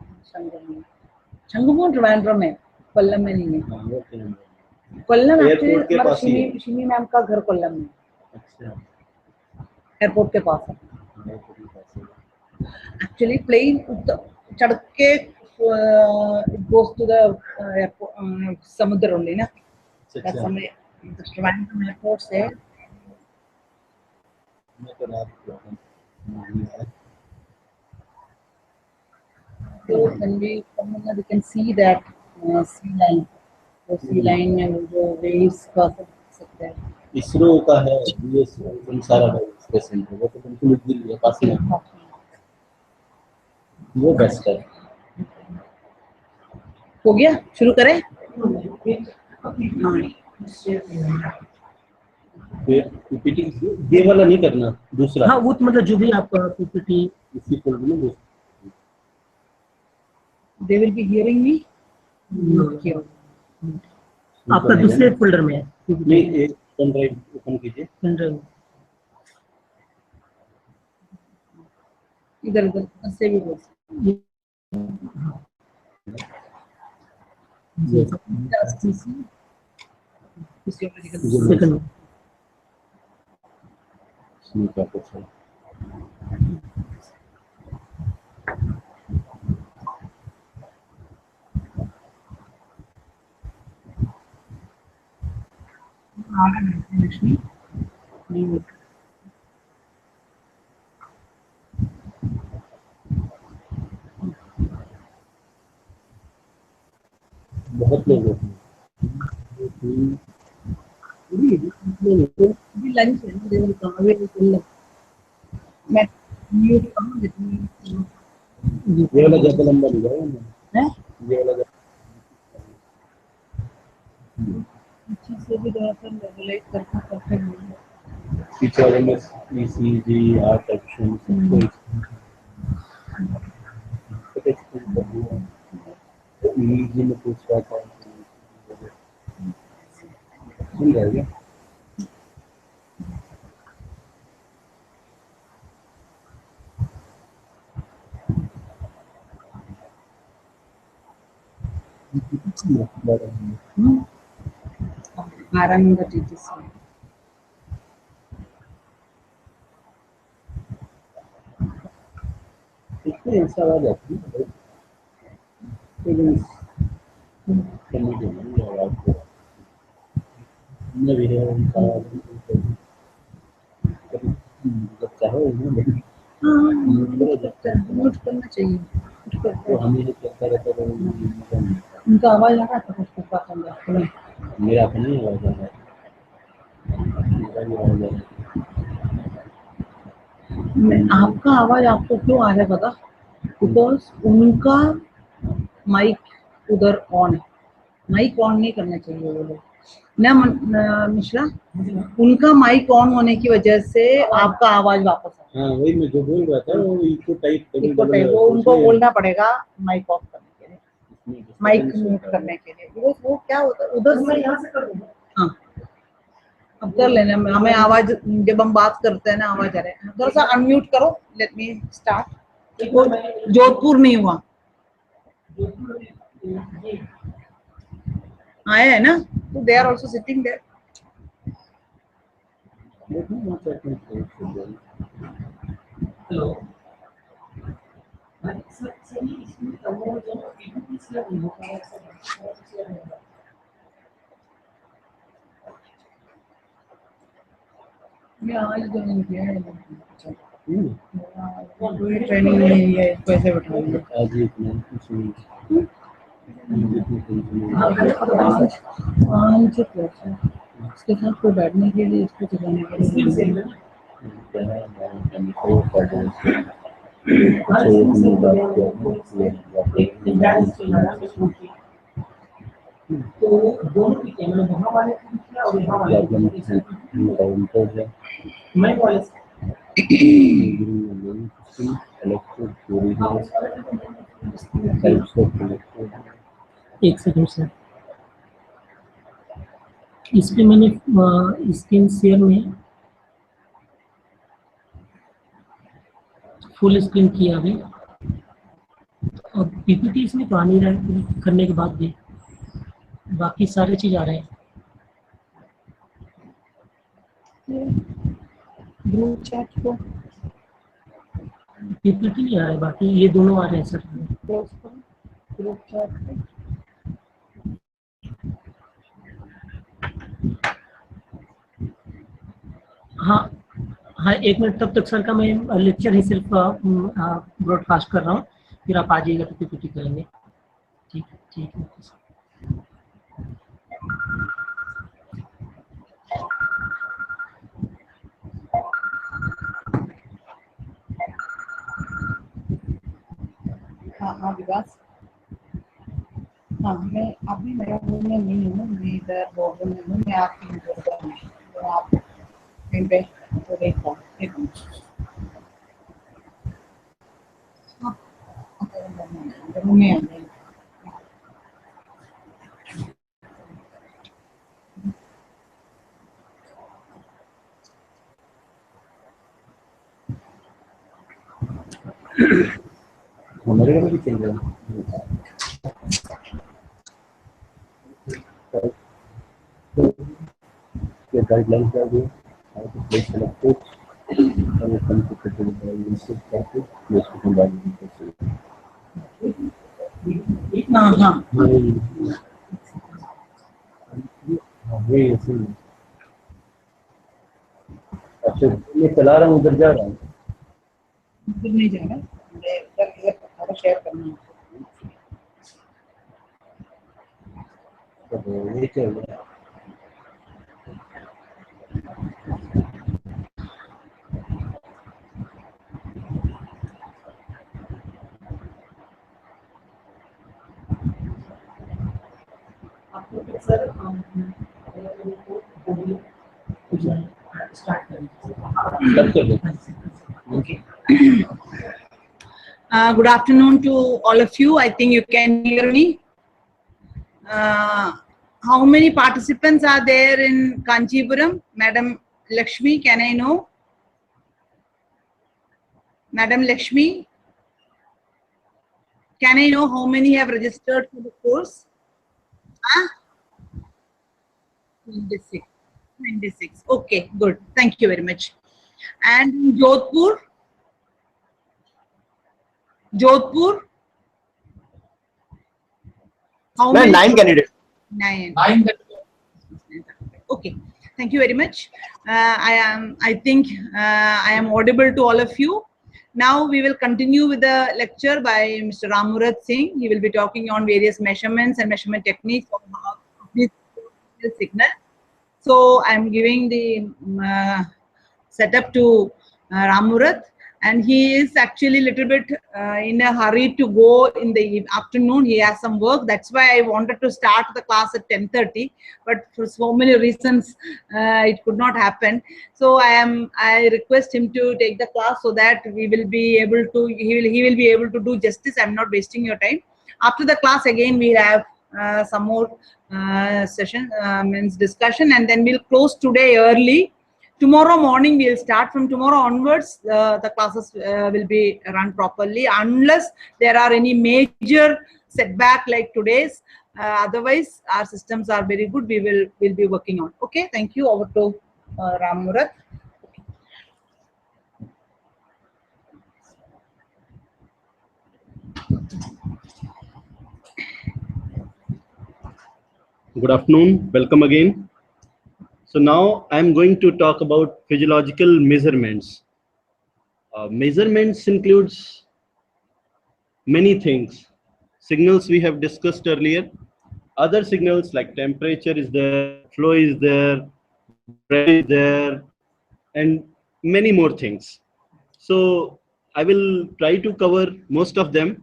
शंभुमुखम ट्रिवांड्रम में कोल्लम में नहीं है हाँ, वो तो है। कोल्लम एयरपोर्ट के एक्चुअली पास ही है। शिमी मैम का घर कोल्लम में अच्छा एयरपोर्ट के पास है हाँ, एयरपोर्ट के पास है। एक्चुअली प्लेन चढ़ के गोस टू द समुद्र ओनली ना अच्छा ट्रिवांड्रम एयरपोर्ट से मैं तो रात को नहीं आया। So when we come in, we can see that sea line. तो sea line में वो जो waves का सब देख सकते हैं। इसरो का है बीएस सारा स्पेस सेंटर वो तो बिल्कुल दिल्ली है पास में वो बेस्ट है हो गया शुरू करें फिर पीपीटी ये वाला नहीं करना दूसरा हाँ वो तो मतलब जो भी आपका पीपीटी इसी फोल्डर में दूसरा they will be hearing me Okay. आपका दूसरे फोल्डर में है नहीं एक पेन ड्राइव ओपन कीजिए इधर उधर से भी बोल सेकंड इसमें क्या कुछ है बहुत लोग होते हैं भी लंच है they will come away with lunch मैं म्यूट करूँ ये वाला ज्यादा लंबा नहीं जाएगा है ये वाला अच्छे से भी थोड़ा सा रेगुलेट करके पीछे वाले में ईसीजी आर्ट एक्शन ईजी में पूछ रहा था मिल जाएगा Aram the teachers. इसमें ऐसा आवाज आती है चाहे म्यूट करना चाहिए। तो हमें चलता रहता है उनका आवाज आ रहा था उसको पता नहीं। मेरा अपना ही आवाज आ रहा है मेरा भी आवाज आ रहा है आपका आवाज आपको क्यों आ रहा है पता? बिकॉज उनका माइक उधर ऑन है, माइक ऑन नहीं करना चाहिए वो लोग ना मिश्रा। उनका माइक ऑन होने की वजह से आपका आवाज वापस आ हाँ वही मैं जो बोल रहा था वो इको टाइप वो उनको बोलना पड़ेगा माइक ऑफ करने के लिए, माइक म्यूट करने के लिए। वो क्या होता है उधर से यहाँ से कर दूंगा। हाँ अब कर लेना, हमें आवाज जब हम बात करते हैं ना आवाज आ रहा है। थोड़ा सा अनम्यूट करो, लेट मी स्टार्ट। जोधपुर नहीं हुआ, आया है ना, तो they are also sitting there. Hello मैं आज ज्वाइन किया है, कोई ट्रेनिंग नहीं है, कैसे बैठाएंगे? आज ही इतना कुछ नहीं पाँच उसके साथ कोई बैठने के लिए, इसको चलाने के लिए तो दोनों की कैमरे वहाँ वाले की किया और यहाँ वाले की। मैं वाले एक सेकंड सर, इस पे मैंने स्क्रीन शेयर में फुल स्क्रीन किया अभी, और पीपीटी इसमें तो आ नहीं रहा है करने के बाद भी, बाकी सारे चीज आ रहे हैं। ग्रुप चैट को पीपीटी नहीं आ रहा है, बाकी ये दोनों आ रहे हैं सर। क्लोज करो, ग्रुप चैट को। हाँ हाँ, एक मिनट, तब तक सर का मैं लेक्चर ही सिर्फ ब्रॉडकास्ट कर रहा हूँ, फिर आप आ जाइएगा तो पीपीटी करेंगे। ठीक है ठीक है सर। हाँ हाँ विकास, हाँ मैं अभी मेरा रूम में नहीं हूँ, मैं इधर बोर्ड में हूँ, मैं आपकी इंटरव्यू में तो आप कहीं पे तो देख पाऊँ। एक मिनट, रूम में आ गए। हमारे घर में भी चल रहा है गाइडलाइन क्या है how to place electrodes and it comes to the insert package place to combine हाँ हाँ ये ऐसे अच्छा मैं चला रहा हूँ उधर जा रहा हूँ उधर नहीं जाना, मैं इधर थोड़ा शेयर करना है। तो ये चल रहा है सर स्टार्ट करें। Good afternoon to all of you. I think you can hear me. How many participants are there in Kanchipuram? Madam Lakshmi, can I know? Madam Lakshmi, can I know how many have registered for the course? Huh? 26. 26. Okay, good. Thank you very much. And in Jodhpur? Jodhpur? How Ma'am, many? 9 candidates. 9. 9. Okay, thank you very much. I think I am audible to all of you. Now we will continue with the lecture by Mr. Ramurat Singh. He will be talking on various measurements and measurement techniques of this signal. So I'm giving the setup to Ramurat, and he is actually a little bit in a hurry to go in the afternoon. He has some work. That's why I wanted to start the class at 10:30, but for so many reasons it could not happen. So I request him to take the class so that we will be able to he will be able to do justice. I'm not wasting your time. After the class again we have some more session means discussion, and then we'll close today early. Tomorrow morning we'll start. From tomorrow onwards the classes will be run properly unless there are any major setback like today's. Otherwise our systems are very good. We'll be working on. Okay, thank you. Over to Ramurat. Good afternoon, welcome again. So now I'm going to talk about physiological measurements. Measurements includes many things. Signals we have discussed earlier. Other signals like temperature is there, flow is there, pressure is there, and many more things. So I will try to cover most of them.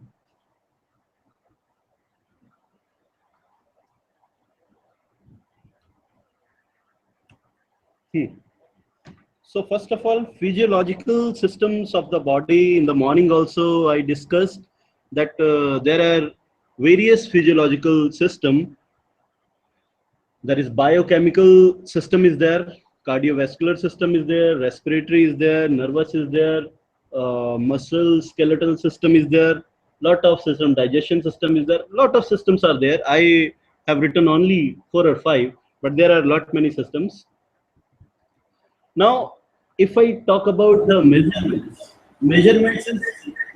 So first of all, physiological systems of the body. In the morning also I discussed that there are various physiological system. There is biochemical system is there, cardiovascular system is there, respiratory is there, nervous is there, muscle skeletal system is there, lot of system, digestion system is there, lot of systems are there. I have written only 4 or 5, but there are lot many systems. Now, if I talk about the measurements is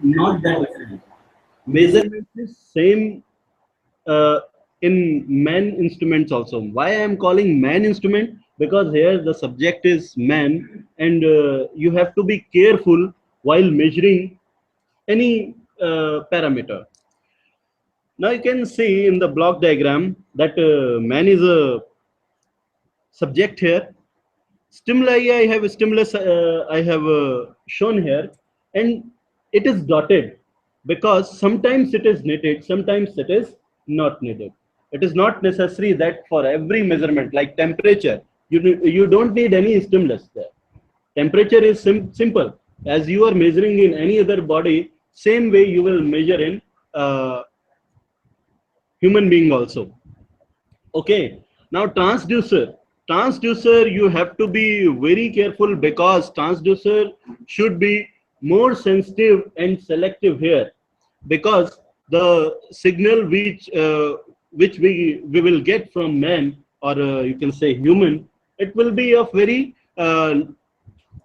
not that different. Measurements is same in man instruments also. Why I am calling man instrument? Because here the subject is man, and you have to be careful while measuring any parameter. Now you can see in the block diagram that man is a subject here. Stimuli I have a stimulus I have shown here, and it is dotted because sometimes it is needed, sometimes it is not needed. It is not necessary that for every measurement like temperature you don't need any stimulus there. Temperature is simple. As you are measuring in any other body, same way you will measure in human being also. Okay, now transducer. Transducer, you have to be very careful because transducer should be more sensitive and selective here, because the signal which we will get from man, or you can say human, it will be of very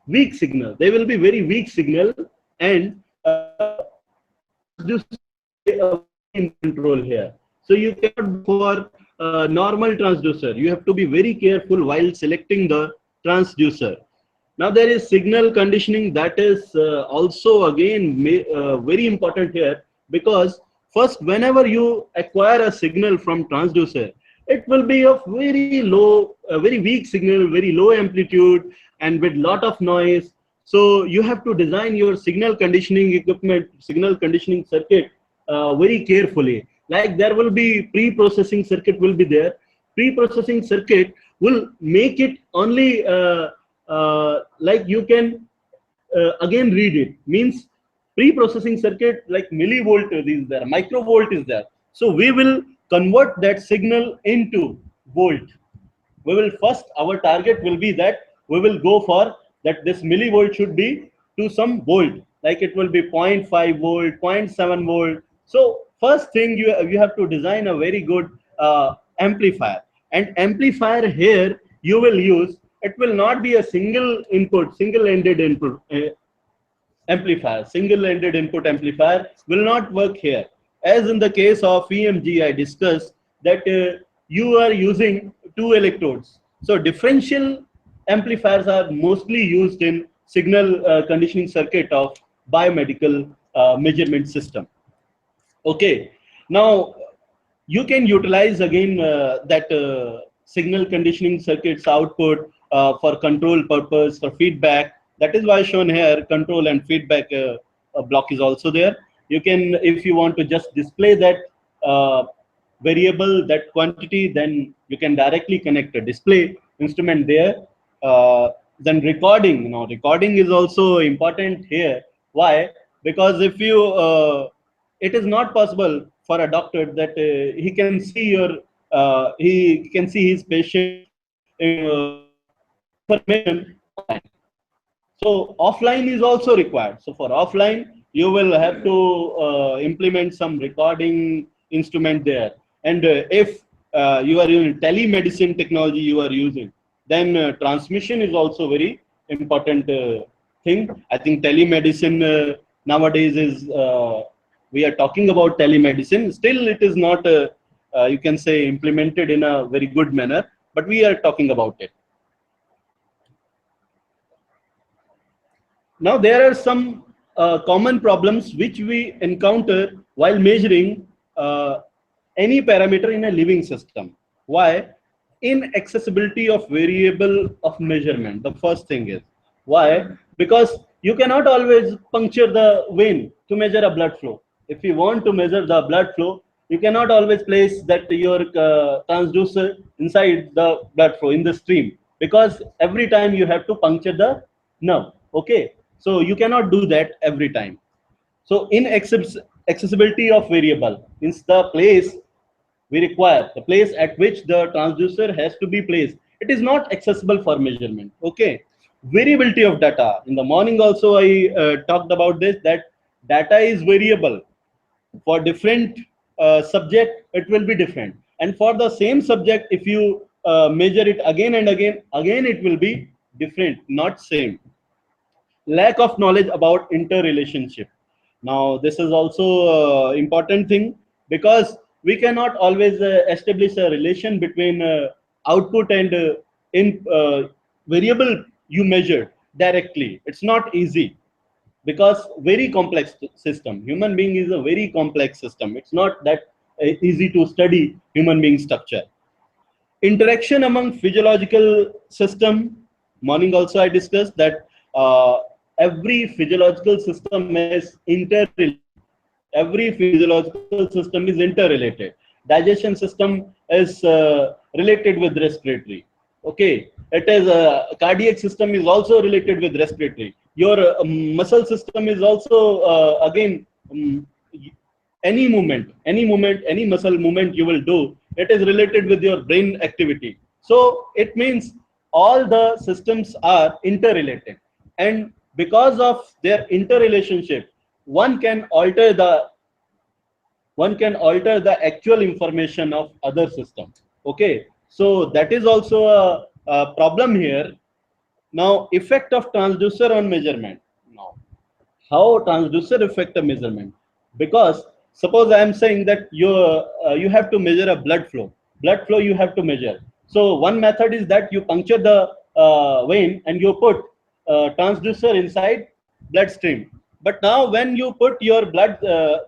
weak signal. They will be very weak signal, and transducer play a very important role here. So you cannot go for normal transducer. You have to be very careful while selecting the transducer. Now there is signal conditioning, that is also again very important here, because first whenever you acquire a signal from transducer, it will be of very low, very weak signal, very low amplitude, and with lot of noise. So you have to design your signal conditioning equipment, signal conditioning circuit very carefully. Like there will be pre-processing circuit will be there. Pre-processing circuit will make it only like you can again read it. Means pre-processing circuit like millivolt is there, microvolt is there. So we will convert that signal into volt. We will first, our target will be that we will go for that this millivolt should be to some volt, like it will be 0.5 volt, 0.7 volt. So first thing you have to design a very good amplifier. And amplifier here you will use, it will not be a single input, single-ended input amplifier. Single-ended input amplifier will not work here. As in the case of EMG, I discussed that you are using two electrodes. So differential amplifiers are mostly used in signal conditioning circuit of biomedical measurement system. Okay, now you can utilize again that signal conditioning circuits output for control purpose, for feedback. That is why shown here control and feedback block is also there. You can, if you want to just display that variable, that quantity, then you can directly connect a display instrument there. Then recording, recording is also important here. Why? Because if you it is not possible for a doctor that he can see your he can see his patient information online. So offline is also required. So for offline, you will have to implement some recording instrument there. And if you are using telemedicine technology, you are using, then transmission is also very important thing. I think telemedicine nowadays is we are talking about telemedicine. Still, it is not you can say implemented in a very good manner, but we are talking about it. Now there are some common problems which we encounter while measuring any parameter in a living system. Why? Inaccessibility of variable of measurement. The first thing is why? Because you cannot always puncture the vein to measure a blood flow. If you want to measure the blood flow, you cannot always place that your transducer inside the blood flow in the stream, because every time you have to puncture the nerve. Okay, so you cannot do that every time. So inaccessibility of variable means the place we require, the place at which the transducer has to be placed, it is not accessible for measurement. Okay, variability of data. In the morning also I talked about this, that data is variable. For different subject, it will be different. And for the same subject, if you measure it again and again, it will be different, not same. Lack of knowledge about interrelationship. Now this is also important thing, because we cannot always establish a relation between output and in variable you measure directly. It's not easy, because very complex system. Human being is a very complex system. It's not that easy to study human being structure. Interaction among physiological system. Morning also I discussed that every physiological system is interrelated. Every physiological system is interrelated. Digestion system is related with respiratory. Okay, it is cardiac system is also related with respiratory. Your muscle system is also again any muscle movement you will do, it is related with your brain activity. So it means all the systems are interrelated, and because of their interrelationship, one can alter the actual information of other system. Okay, so that is also a problem here. Now effect of transducer on measurement. Now how transducer affect a measurement? Because suppose I am saying that you have to measure a blood flow you have to measure. So one method is that you puncture the vein and you put transducer inside bloodstream. But now when you put your blood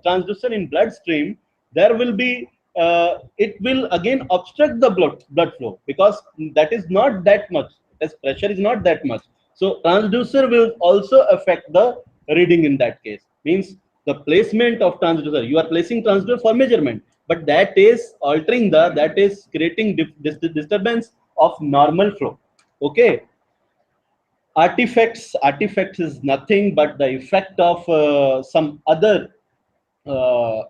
transducer in bloodstream, there will be it will again obstruct the blood flow, because that is not that much, this pressure is not that much. So transducer will also affect the reading in that case. Means the placement of transducer, you are placing transducer for measurement, but that is altering that is creating disturbance of normal flow. Okay, artifacts is nothing but the effect of some other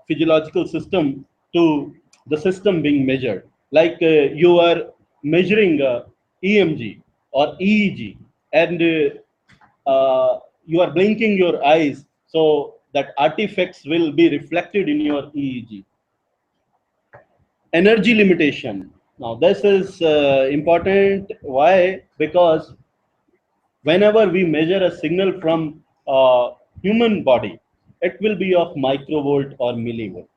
physiological system to the system being measured. Like you are measuring EMG or EEG, and you are blinking your eyes, so that artifacts will be reflected in your EEG. energy limitation. Now this is important. Why? Because whenever we measure a signal from human body, it will be of microvolt or millivolt,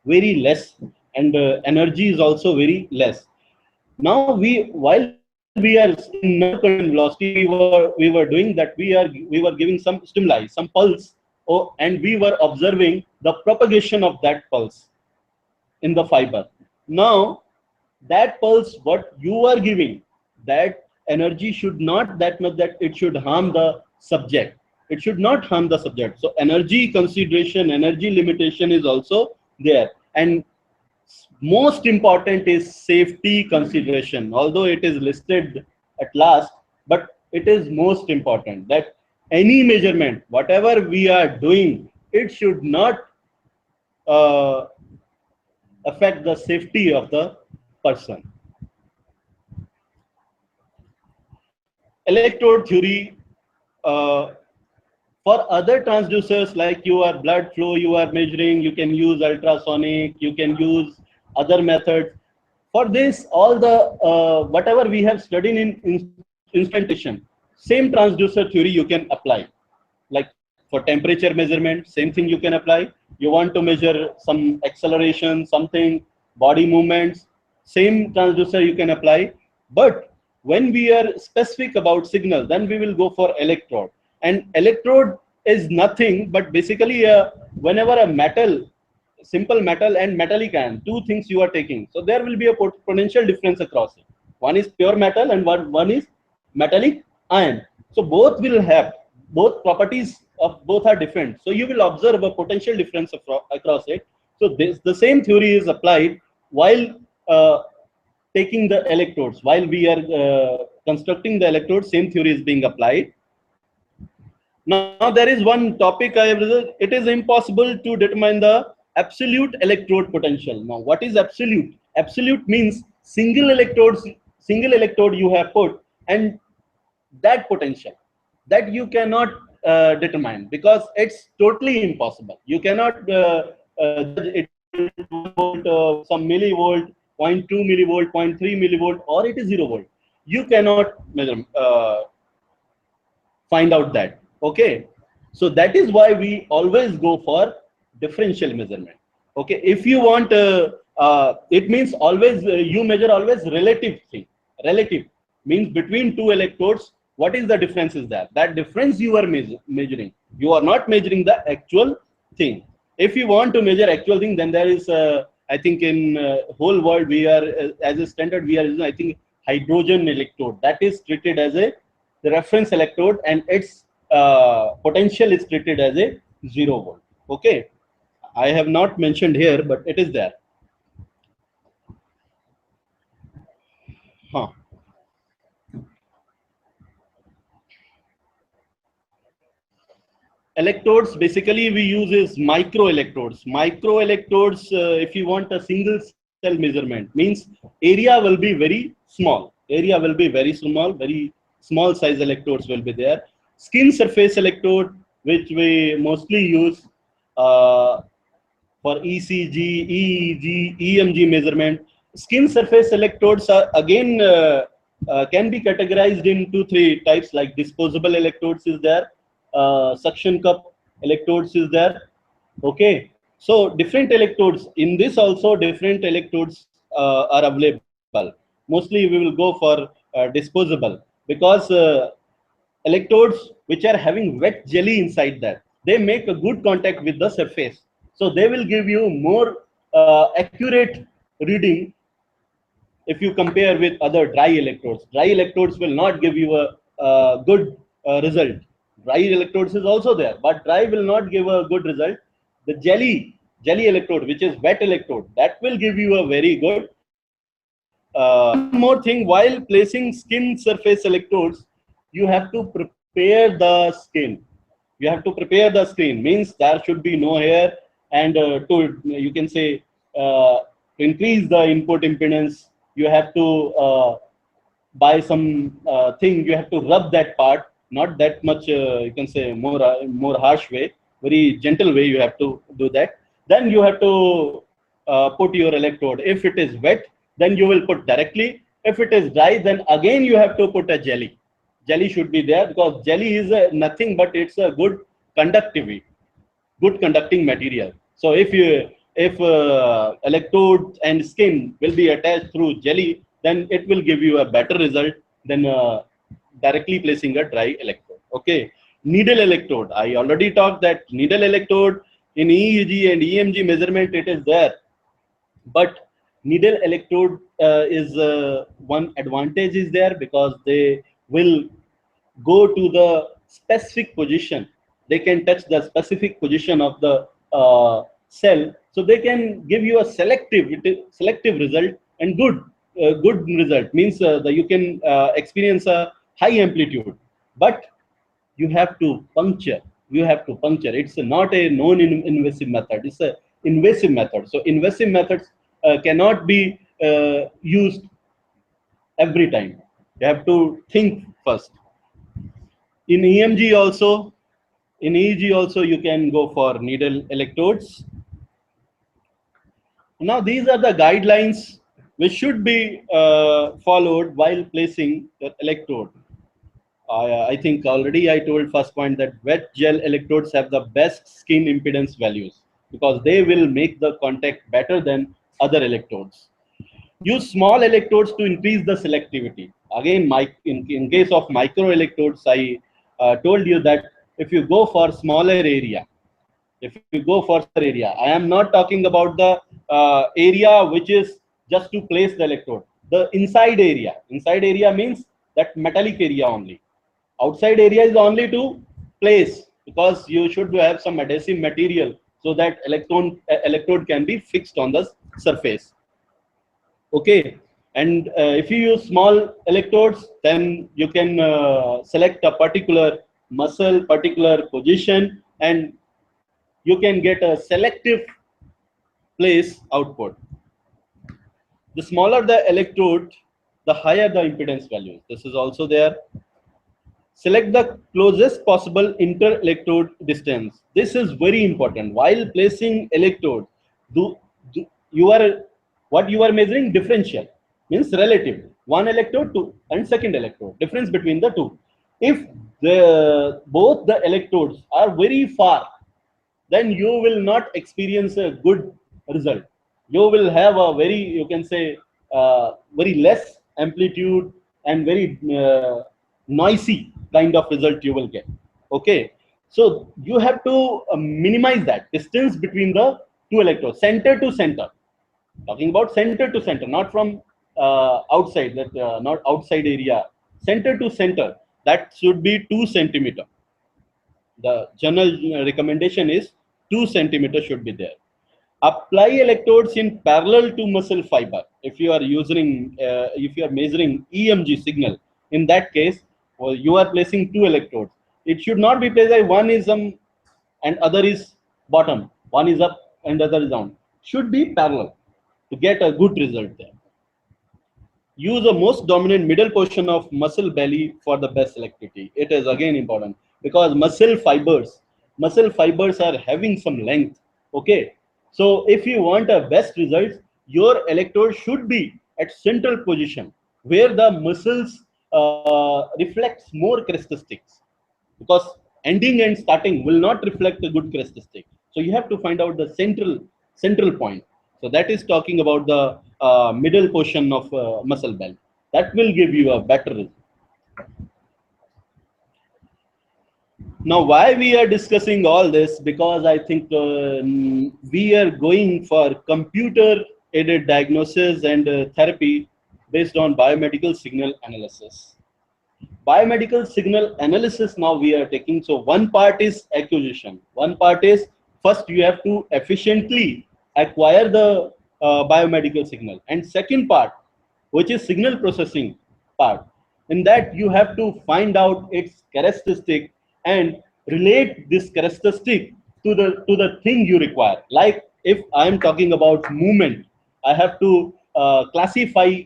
very less, and energy is also very less. Now while we are in nerve conduction velocity, we were doing that. We were giving some stimuli, some pulse, and we were observing the propagation of that pulse in the fiber. Now that pulse what you are giving, that energy should not that much that it should harm the subject. It should not harm the subject. So energy consideration, energy limitation is also there. And most important is safety consideration, although it is listed at last, but it is most important that any measurement whatever we are doing, it should not uh, affect the safety of the person. Electrode theory, uh, for other transducers like your blood flow you are measuring, you can use ultrasonic, you can use other methods. For this, all the whatever we have studied in instrumentation, same transducer theory you can apply. Like for temperature measurement, same thing you can apply. You want to measure some acceleration, something, body movements, same transducer you can apply. But when we are specific about signal, then we will go for electrode. And electrode is nothing but basically whenever a metal, simple metal and metallic ion, two things you are taking, so there will be a potential difference across it. One is pure metal and one is metallic ion. So both will have, both properties of both are different, so you will observe a potential difference across it. So this, the same theory is applied while taking the electrodes. While we are constructing the electrodes, same theory is being applied. Now there is one topic I have reserved. It is impossible to determine the absolute electrode potential. Now what is absolute? Absolute means single electrode you have put, and that potential that you cannot determine, because it's totally impossible. You cannot judge it 1 volt, some millivolt, 0.2 millivolt, 0.3 millivolt, or it is 0 volt. You cannot measure, find out that. Okay, so that is why we always go for differential measurement. Okay, if you want it means always you measure always relative thing. Relative means between two electrodes, what is the difference is there, that difference you are measuring. You are not measuring the actual thing. If you want to measure actual thing, then there is I think in whole world we are as a standard we are using, I think, hydrogen electrode. That is treated as a the reference electrode, and its potential is treated as a 0 volt. Okay, I have not mentioned here, but it is there. Huh. Electrodes basically we use is micro electrodes. Micro electrodes, if you want a single cell measurement, means area will be very small. Area will be very small, very small size electrodes will be there. Skin surface electrode, which we mostly use for ECG, EEG, EMG measurement. Skin surface electrodes are again can be categorized into three types, like disposable electrodes is there, suction cup electrodes is there. Okay, so different electrodes in this also different electrodes are available. Mostly we will go for disposable, because electrodes which are having wet jelly inside that, they make a good contact with the surface, so they will give you more accurate reading if you compare with other dry electrodes. Dry electrodes will not give you a good result. Dry electrodes is also there, but dry will not give a good result. The jelly electrode, which is wet electrode, that will give you a very good. One more thing, while placing skin surface electrodes, you have to prepare the skin. You have to prepare the skin, means there should be no hair, and to, you can say, to increase the input impedance, you have to buy some thing, you have to rub that part, not that much, you can say, more harsh way, very gentle way you have to do that. Then you have to put your electrode. If it is wet, then you will put directly. If it is dry, then again you have to put a jelly. Jelly should be there because jelly is nothing but it's a good conductivity, good conducting material. So if electrode and skin will be attached through jelly, then it will give you a better result than directly placing a dry electrode. Okay, needle electrode. I already talked that needle electrode in EEG and EMG measurement it is there, but needle electrode is one advantage is there because they will go to the specific position. They can touch the specific position of the cell, so they can give you a selective result and good result. Means that you can experience a high amplitude, but you have to puncture. You have to puncture. It's not a non-invasive method. It's a invasive method. So invasive methods cannot be used every time. You have to think first. In EMG also, in EEG also, you can go for needle electrodes. Now, these are the guidelines which should be followed while placing the electrode. I think already I told first point that wet gel electrodes have the best skin impedance values because they will make the contact better than other electrodes. Use small electrodes to increase the selectivity. Again, in case of micro electrodes, I told you that if you go for smaller area, I am not talking about the area which is just to place the electrode. The inside area means that metallic area only. Outside area is only to place because you should have some adhesive material so that electrode can be fixed on the surface. Okay, and if you use small electrodes, then you can select a particular muscle, particular position, and you can get a selective place output. The smaller the electrode, the higher the impedance value. This is also there. Select the closest possible inter-electrode distance. This is very important. While placing electrode, what you are measuring differential means relative. One electrode to and second electrode. Difference between the two. If both the electrodes are very far, then you will not experience a good result. You will have a very, you can say, very less amplitude and very noisy kind of result you will get. Okay, so you have to minimize that distance between the two electrodes, center to center. Talking about center to center, not from outside, that not outside area. Center to center, that should be 2 centimeter. The general recommendation is 2 centimeters should be there. Apply electrodes in parallel to muscle fiber. If you are using, if you are measuring EMG signal, in that case, well, you are placing 2 electrodes. It should not be placed like one is and other is bottom, one is up and other is down. Should be parallel to get a good result there. Use the most dominant middle portion of muscle belly for the best selectivity. It is again important because muscle fibers are having some length. Okay, so if you want a best results, your electrode should be at central position where the muscles reflects more characteristics, because ending and starting will not reflect a good characteristic. So you have to find out the central point. So that is talking about the middle portion of muscle belt. That will give you a better result. Now, why we are discussing all this? Because I think we are going for computer-aided diagnosis and therapy based on biomedical signal analysis. Biomedical signal analysis now we are taking. So one part is acquisition. One part is first you have to efficiently acquire the biomedical signal, and second part, which is signal processing part, in that you have to find out its characteristic and relate this characteristic to the thing you require. Like if I am talking about movement, I have to classify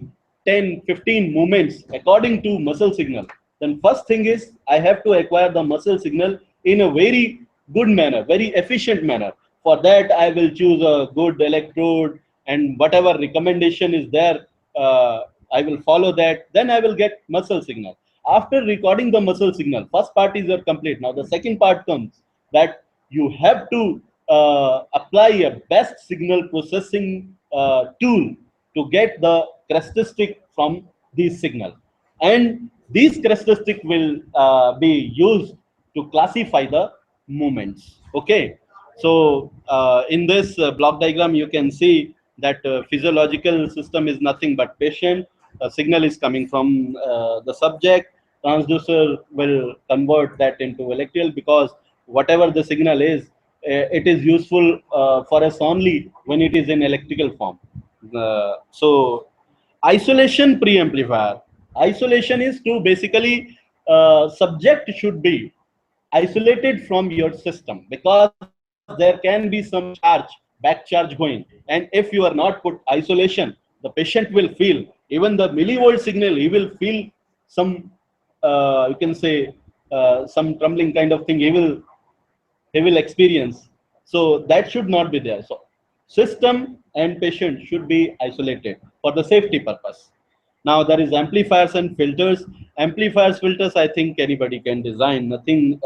10-15 movements according to muscle signal. Then first thing is I have to acquire the muscle signal in a very good manner, very efficient manner. For that, I will choose a good electrode and whatever recommendation is there, I will follow that. Then I will get muscle signal. After recording the muscle signal, first part is complete. Now the second part comes, that you have to apply a best signal processing tool to get the characteristic from these signal, and these characteristic will be used to classify the movements. Okay, so in this block diagram you can see that physiological system is nothing but patient. A signal is coming from the subject. Transducer will convert that into electrical, because whatever the signal is, it is useful for us only when it is in electrical form. So isolation preamplifier. Isolation is to basically subject should be isolated from your system, because there can be some charge, back charge going, and if you are not put isolation, the patient will feel even the millivolt signal. He will feel some you can say some trembling kind of thing he will experience. So that should not be there. So system and patient should be isolated for the safety purpose. Now there is amplifiers and filters. Amplifiers, filters, I think anybody can design. Nothing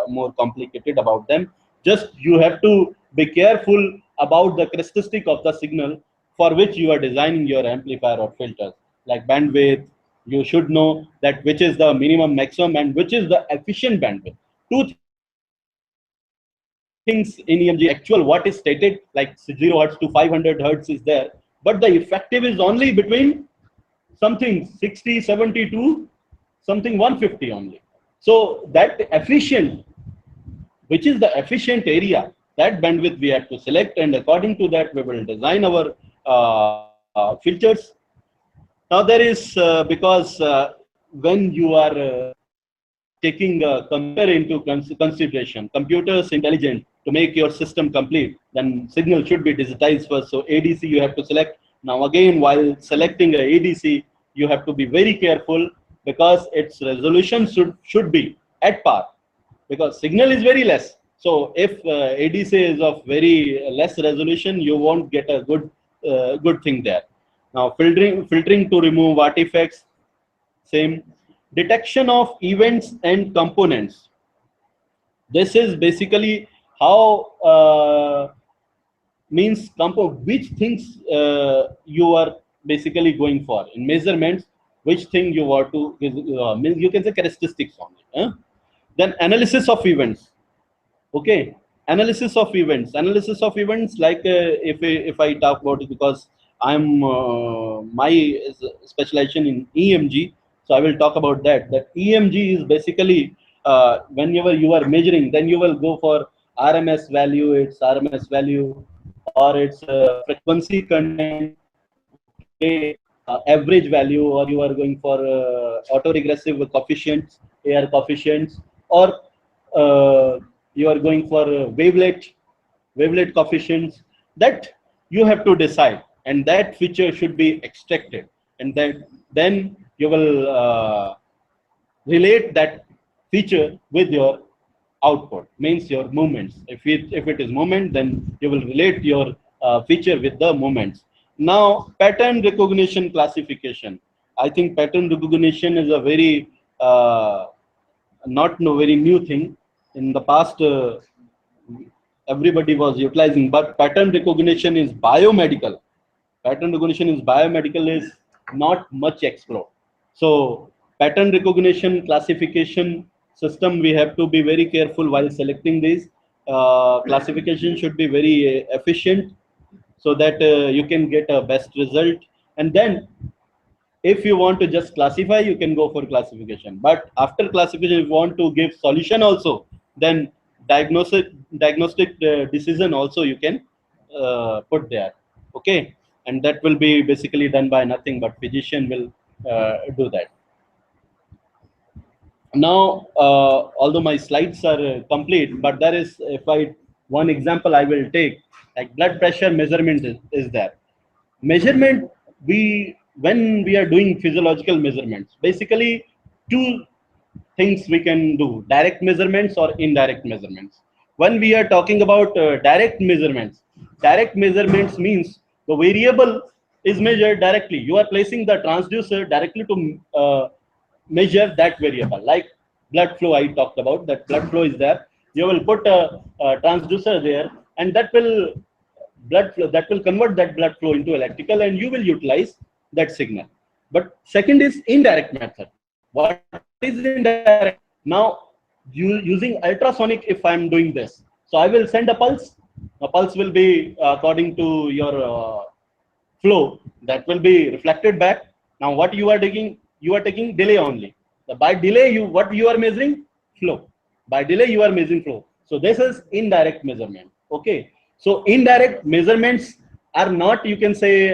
more complicated about them. Just you have to be careful about the characteristic of the signal for which you are designing your amplifier or filters. Like bandwidth, you should know that which is the minimum, maximum, and which is the efficient bandwidth. Two things in EMG, actual what is stated, like 0 hertz to 500 hertz is there, but the effective is only between something 60, 70 to something 150 only. So that efficient, which is the efficient area, that bandwidth we have to select, and according to that we will design our filters. Now there is because when you are taking computer into consideration, computers intelligent to make your system complete, then signal should be digitized first. So ADC you have to select. Now again, while selecting a ADC, you have to be very careful, because its resolution should be at par, because signal is very less. So if ADC is of very less resolution, you won't get a good thing there. Now filtering to remove artifacts, same. Detection of events and components. This is basically how means which things you are basically going for in measurements, which thing you want to means you can say characteristics only. Then analysis of events. Okay, analysis of events. Analysis of events, like if I talk about it, because I'm my specialization in EMG, so I will talk about that. That EMG is basically whenever you are measuring, then you will go for RMS value, its RMS value, or its frequency content, okay, average value, or you are going for autoregressive coefficients, AR coefficients, or you are going for wavelet coefficients. That you have to decide, and that feature should be extracted, and then you will relate that feature with your output, means your movements. If it is movement, then you will relate your feature with the movements. Now pattern recognition classification. I think pattern recognition is a very not no very new thing. In the past everybody was utilizing, but pattern recognition is biomedical. Pattern recognition is biomedical, is not much explored. So pattern recognition classification system, we have to be very careful while selecting these. Classification should be very efficient, so that you can get a best result. And then if you want to just classify, you can go for classification. But after classification, if you want to give solution also, then diagnostic decision also you can put there. Okay, and that will be basically done by nothing but physician will do that. Now although my slides are complete, but there is, if I one example I will take, like blood pressure measurement is there. Measurement, when we are doing physiological measurements, basically two things we can do: direct measurements or indirect measurements. When we are talking about direct measurements means The variable is measured directly. You are placing the transducer directly to measure that variable. Like blood flow, I talked about that blood flow is there. You will put a transducer there, and that will convert that blood flow into electrical, and you will utilize that signal. But second is indirect method. What is indirect? Now, using ultrasonic, if I am doing this, so I will send a pulse. A pulse will be according to your flow, that will be reflected back. Now, what you are taking? You are taking delay only. By delay, what you are measuring? Flow. By delay, you are measuring flow. So this is indirect measurement. Okay. So indirect measurements are not, you can say,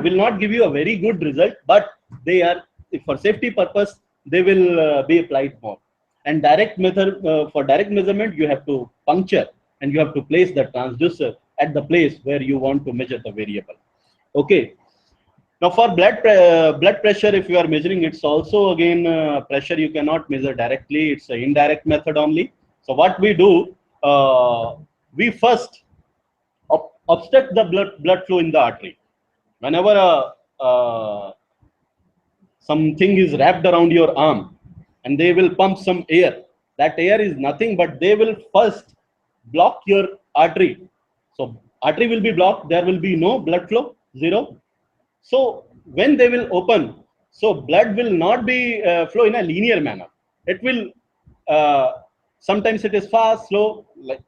will not give you a very good result, but they are, for safety purpose, they will be applied more. And direct method, for direct measurement, you have to puncture and you have to place the transducer at the place where you want to measure the variable. Okay. Now for blood pressure, if you are measuring, it's also again pressure you cannot measure directly. It's an indirect method only. So what we do, we first obstruct the blood flow in the artery. Whenever something is wrapped around your arm and they will pump some air, that air is nothing but they will first block your artery. So artery will be blocked, there will be no blood flow, zero. So when they will open, so blood will not be flow in a linear manner. It will sometimes it is fast, slow, like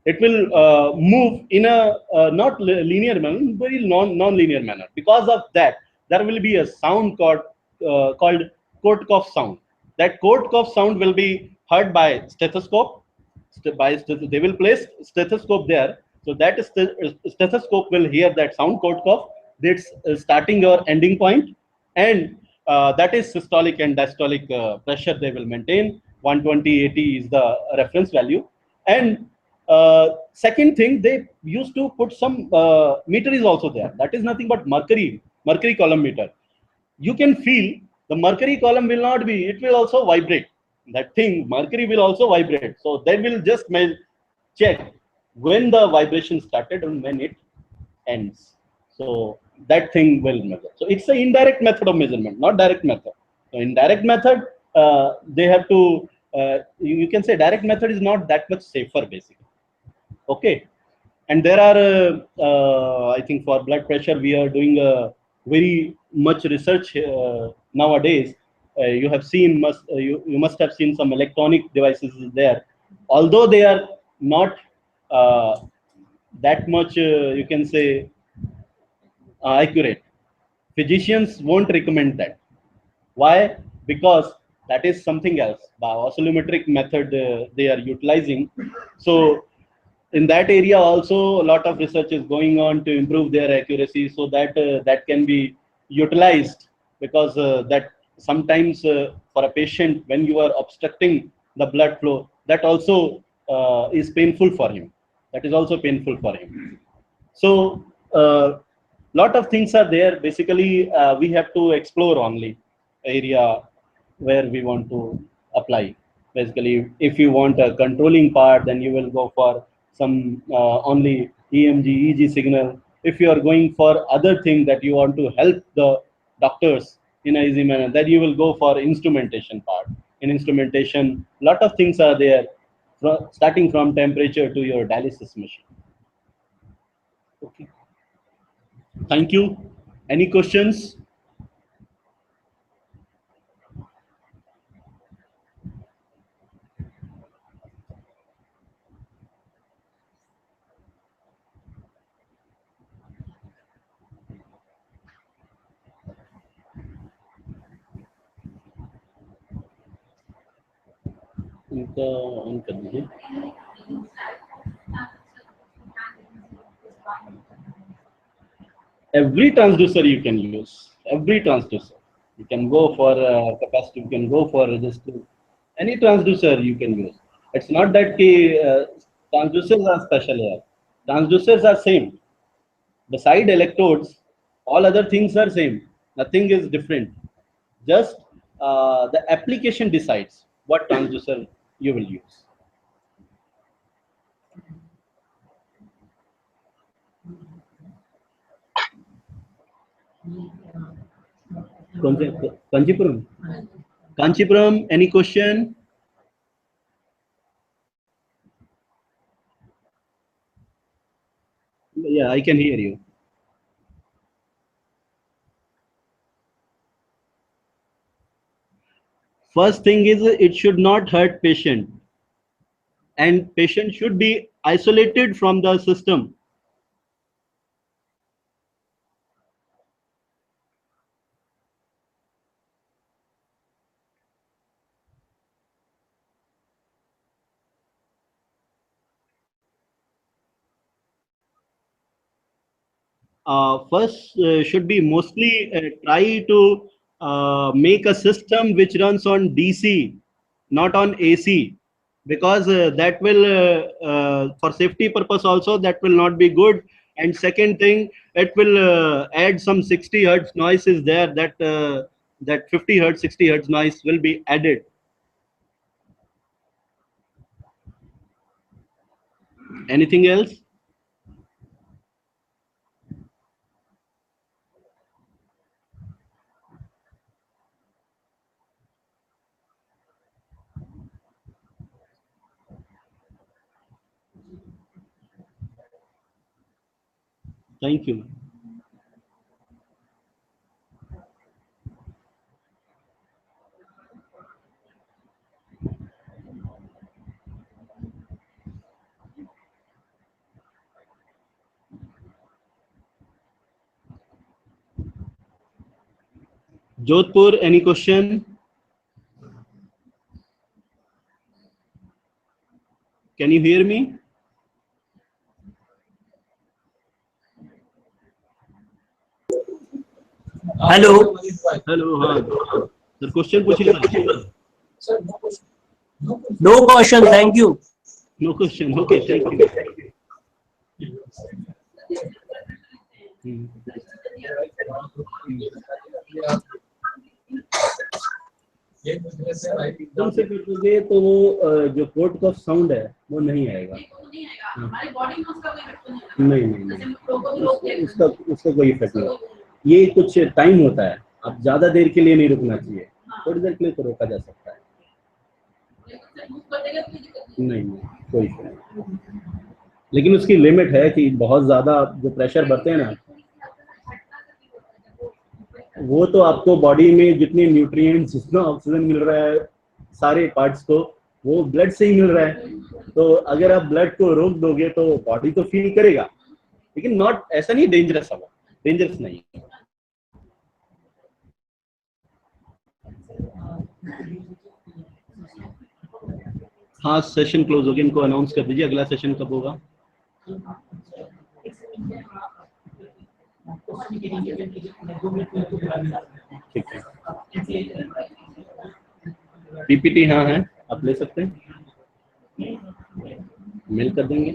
it will move in a not linear manner, very non-linear manner. Because of that, there will be a sound called coat cough sound. That coat cough sound will be heard by stethoscope. They will place stethoscope there, so that stethoscope will hear that sound coat cough. That's starting or ending point, and that is systolic and diastolic pressure they will maintain. 120, 80 is the reference value. And second thing, they used to put some meter is also there. That is nothing but mercury column meter. You can feel the mercury column will not be, it will also vibrate. That thing, mercury will also vibrate. So they will just check when the vibration started and when it ends. So that thing will measure. So it's an indirect method of measurement, not direct method. So indirect method, they have to, you can say direct method is not that much safer basically. Okay. And there are, I think for blood pressure, we are doing very much research nowadays. You have seen, you must have seen some electronic devices there. Although they are not that much, you can say, accurate. Physicians won't recommend that. Why? Because that is something else. By oscillometric method they are utilizing. So in that area also a lot of research is going on to improve their accuracy, so that that can be utilized. Because that sometimes for a patient, when you are obstructing the blood flow, that also is painful for him. That is also painful for him. So lot of things are there. Basically, we have to explore only area where we want to apply. Basically, if you want a controlling part, then you will go for some only EMG, EG signal. If you are going for other thing that you want to help the doctors in a easy manner, then you will go for instrumentation part. In instrumentation, lot of things are there, starting from temperature to your dialysis machine. Okay. Thank you. Any questions? इनका on कर दीजिए. Every transducer you can use. Every transducer. You can go for capacitive. You can go for resistive. Any transducer you can use. It's not that transducers are special here. Transducers are same. Beside electrodes, all other things are same. Nothing is different. Just the application decides what transducer you will use. Kanchipuram. Kanchipuram, any question? Yeah, I can hear you. First thing is it should not hurt patient, and patient should be isolated from the system. First should be mostly try to make a system which runs on DC, not on AC, because that will for safety purpose also that will not be good. And second thing, it will add some 60 hertz noise is there, that 50 hertz 60 hertz noise will be added. Anything else? Thank you. Jodhpur, any question? Can you hear me? Hello hello, हाँ sir, question पूछिए sir. No question thank you no question, okay, thank you. एकदम से कर दोगे तो वो जो port का साउंड है वो नहीं आएगा. नहीं, उसका कोई इफेक्ट नहीं. ये कुछ टाइम होता है, अब ज्यादा देर के लिए नहीं रुकना चाहिए, थोड़ी देर के लिए तो रोका जा सकता है. नहीं, कोई इफेक्ट नहीं. लेकिन उसकी लिमिट है कि बहुत ज्यादा जो प्रेशर बढ़ते हैं ना, वो तो आपको बॉडी में जितने न्यूट्रिएंट्स, जितना ऑक्सीजन मिल रहा है सारे पार्ट्स को, वो ब्लड से ही मिल रहा है. तो अगर आप ब्लड को रोक दोगे तो बॉडी तो फील करेगा, लेकिन नॉट ऐसा नहीं डेंजरस है, डेंजरस नहीं. हाँ, सेशन क्लोज हो गया, इनको अनाउंस कर दीजिए अगला सेशन कब होगा. ठीक है. पीपीटी हाँ है, आप ले सकते हैं, मेल कर देंगे.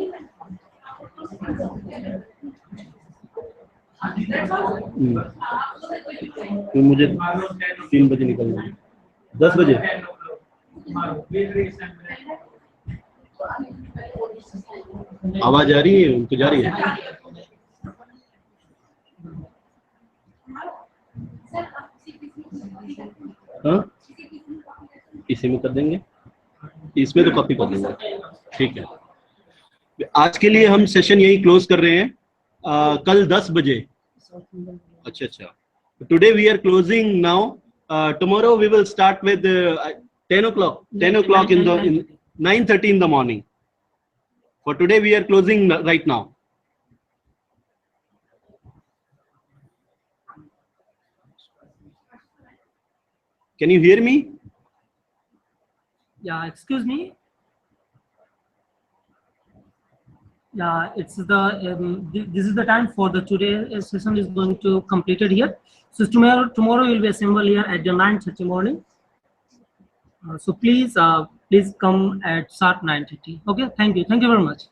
तो मुझे 3 बजे निकलना है. 10 बजे आवाज आ रही है, उनको जा रही है. हाँ, इसी में कर देंगे, इसमें तो कॉपी कर देंगे. ठीक है, आज के लिए हम सेशन यही क्लोज कर रहे हैं. कल 10 बजे. अच्छा, today we are closing now. Tomorrow we will start with 10 o'clock. 10 o'clock in 9:30 in the morning. For today we are closing right now. Can you hear me? Yeah, excuse me. Yeah, it's the this is the time for the today session is going to completed here. So tomorrow will be assembled here at the 9:30 morning. So please come at sharp 9:30. Okay, thank you very much.